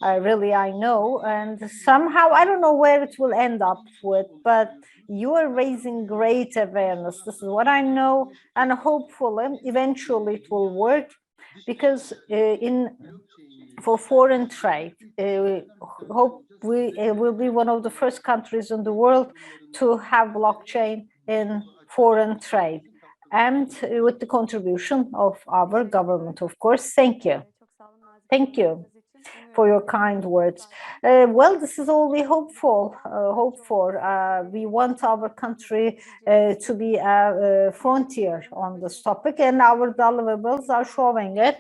Speaker 2: Really, I know. And somehow, I don't know where it will end up with, but you are raising great awareness. This is what I know. And hopefully, eventually it will work, because for foreign trade, hope we will be one of the first countries in the world to have blockchain in foreign trade, and with the contribution of our government, of course. Thank you. Thank you for for your kind words. Well, this is all we hope for. We want our country to be a frontier on this topic, and our deliverables are showing it.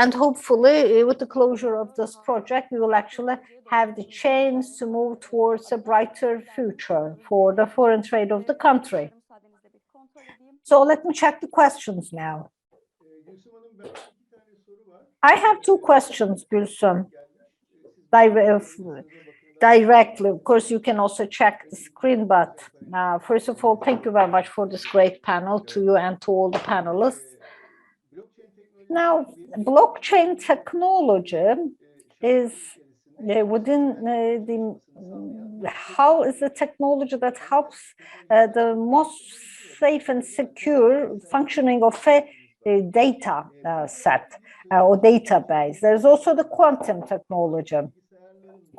Speaker 2: And hopefully, with the closure of this project, we will actually have the chance to move towards a brighter future for the foreign trade of the country. So let me check the questions now. I have two questions, Gülsüm. Directly, of course, you can also check the screen, but first of all, thank you very much for this great panel, to you and to all the panelists. Now, blockchain technology is how is the technology that helps the most safe and secure functioning of a data set or database. There's also the quantum technology,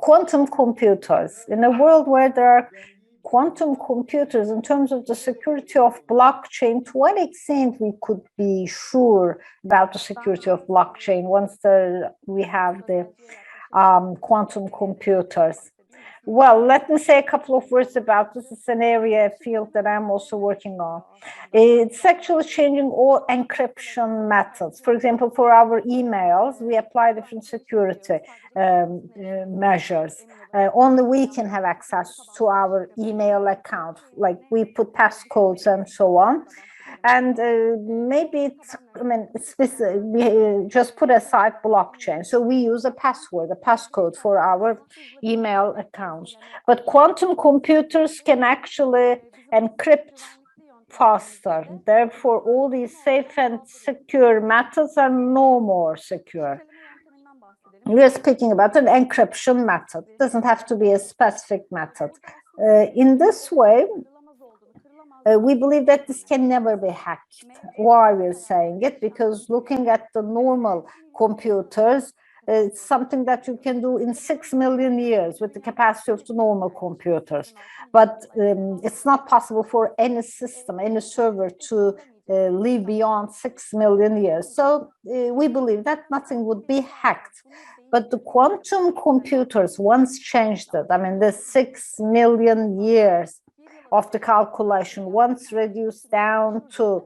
Speaker 2: quantum computers. In a world where there are quantum computers, in terms of the security of blockchain, to what extent we could be sure about the security of blockchain once we have the quantum computers? Well, let me say a couple of words about this. It's an area, field that I'm also working on. It's actually changing all encryption methods. For example, for our emails, we apply different security measures. Only we can have access to our email account, like we put passcodes and so on. And maybe we just put aside blockchain. So we use a password, a passcode for our email accounts. But quantum computers can actually encrypt faster. Therefore, all these safe and secure methods are no more secure. We are speaking about an encryption method. It doesn't have to be a specific method. In this way, we believe that this can never be hacked. Why we're saying it? Because looking at the normal computers, it's something that you can do in 6 million years with the capacity of the normal computers. But it's not possible for any system, any server to live beyond 6 million years. So we believe that nothing would be hacked. But the quantum computers once changed it. I mean, the 6 million years of the calculation once reduced down to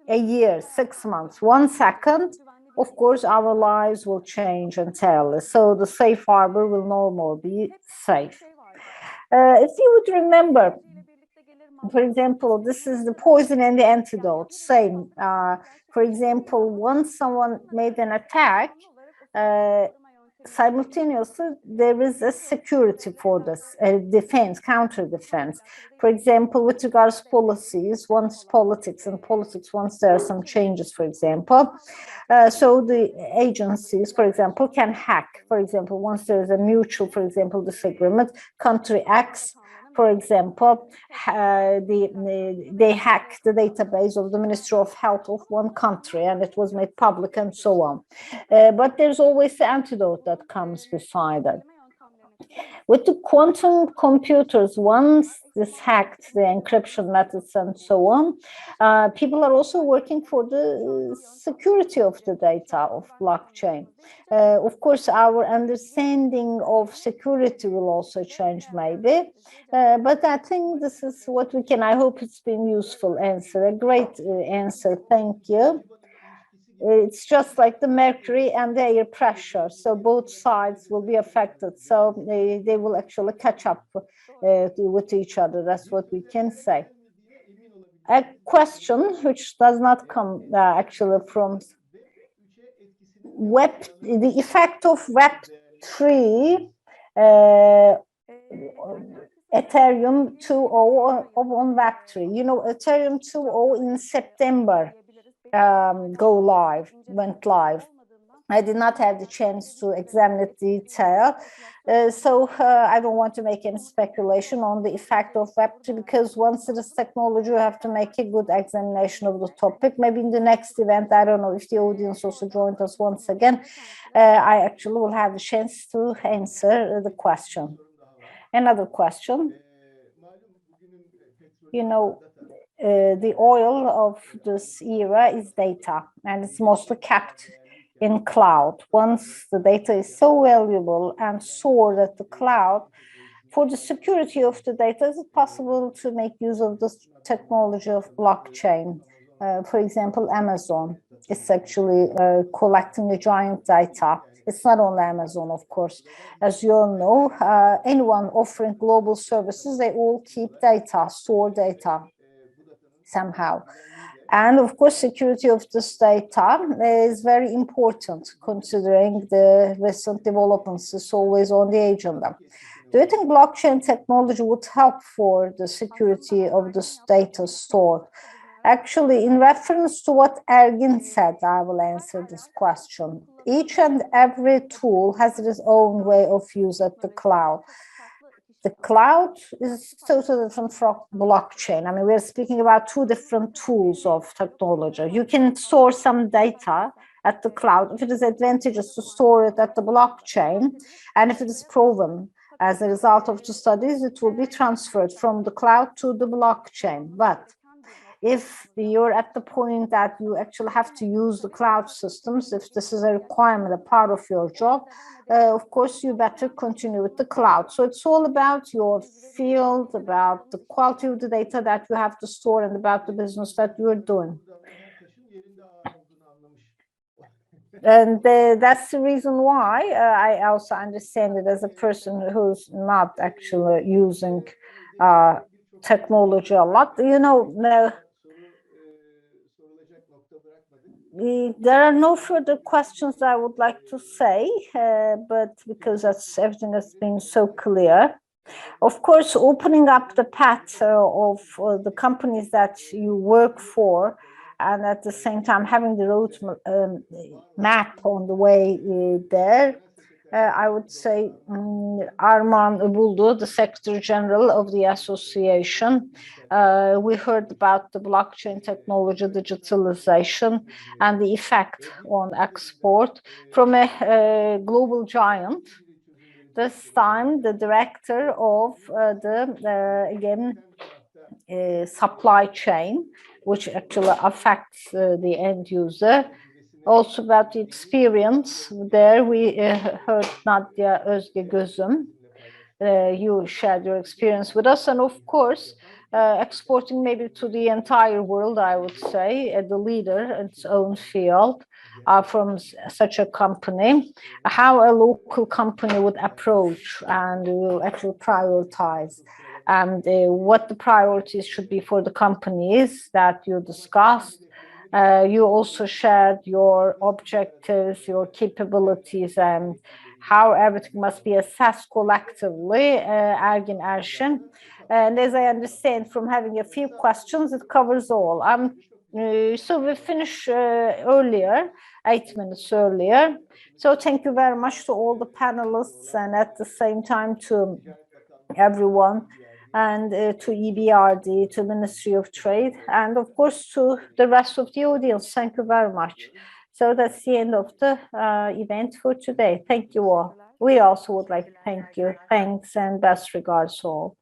Speaker 2: a year, 6 months, 1 second, of course, our lives will change entirely. So the safe harbor will no more be safe. If you would remember, for example, this is the poison and the antidote, same. For example, once someone made an attack, simultaneously there is a security for this, defense, counter defense. For example, with regards to policies, once politics, once there are some changes, for example, so the agencies, for example, can hack. For example, once there is a mutual, for example, disagreement, country X, for example, they hacked the database of the Ministry of Health of one country, and it was made public and so on. But there's always the antidote that comes beside it. With the quantum computers, once this hacked, the encryption methods and so on, people are also working for the security of the data of blockchain. Of course, our understanding of security will also change maybe, but I think this is what we can, I hope it's been useful answer, a great answer, thank you. It's just like the mercury and the air pressure. So both sides will be affected. So they will actually catch up with each other. That's what we can say. A question which does not come actually from the effect of Web3, Ethereum 2.0 on Web3. You know, Ethereum 2.0 in September went live. I did not have the chance to examine it in detail. So I don't want to make any speculation on the effect of Web3, because once it is technology, you have to make a good examination of the topic. Maybe in the next event, I don't know if the audience also joined us once again, I actually will have a chance to answer the question. Another question. You know, the oil of this era is data, and it's mostly kept in cloud. Once the data is so valuable and stored at the cloud, for the security of the data, is it possible to make use of this technology of blockchain? For example, Amazon is actually collecting a giant data. It's not only Amazon, of course. As you all know, anyone offering global services, they all keep data, store data somehow. And of course, security of this data is very important considering the recent developments is always on the agenda. Do you think blockchain technology would help for the security of this data stored? Actually, in reference to what Ergin said, I will answer this question. Each and every tool has its own way of use at the cloud. The cloud is totally different from blockchain. I mean, we're speaking about two different tools of technology. You can store some data at the cloud if it is advantageous to store it at the blockchain, and if it is proven as a result of the studies, it will be transferred from the cloud to the blockchain. But if you're at the point that you actually have to use the cloud systems, if this is a requirement, a part of your job, of course, you better continue with the cloud. So it's all about your field, about the quality of the data that you have to store, and about the business that you're doing. And that's the reason why I also understand it as a person who's not actually using technology a lot. You know, there are no further questions I would like to say, but because everything has been so clear. Of course, opening up the path of the companies that you work for, and at the same time having the road map on the way there. I would say Arman Ubuldu, the Secretary General of the association. We heard about the blockchain technology, digitalization, and the effect on export from a global giant. This time, the director of supply chain, which actually affects the end user. Also about the experience there, we heard Nadia Özge Gözüm. You shared your experience with us, and of course, exporting maybe to the entire world, I would say, the leader in its own field from such a company, how a local company would approach and will actually prioritize, and what the priorities should be for the companies that you discussed. You also shared your objectives, your capabilities, and how everything must be assessed collectively, Ergin Erşin. And as I understand from having a few questions, it covers all. So we finished earlier, 8 minutes earlier. So thank you very much to all the panelists, and at the same time to everyone, and to EBRD, to Ministry of Trade, and of course to the rest of the audience. Thank you very much. So that's the end of the event for today. Thank you all. We also would like to thank you. Thanks and best regards all.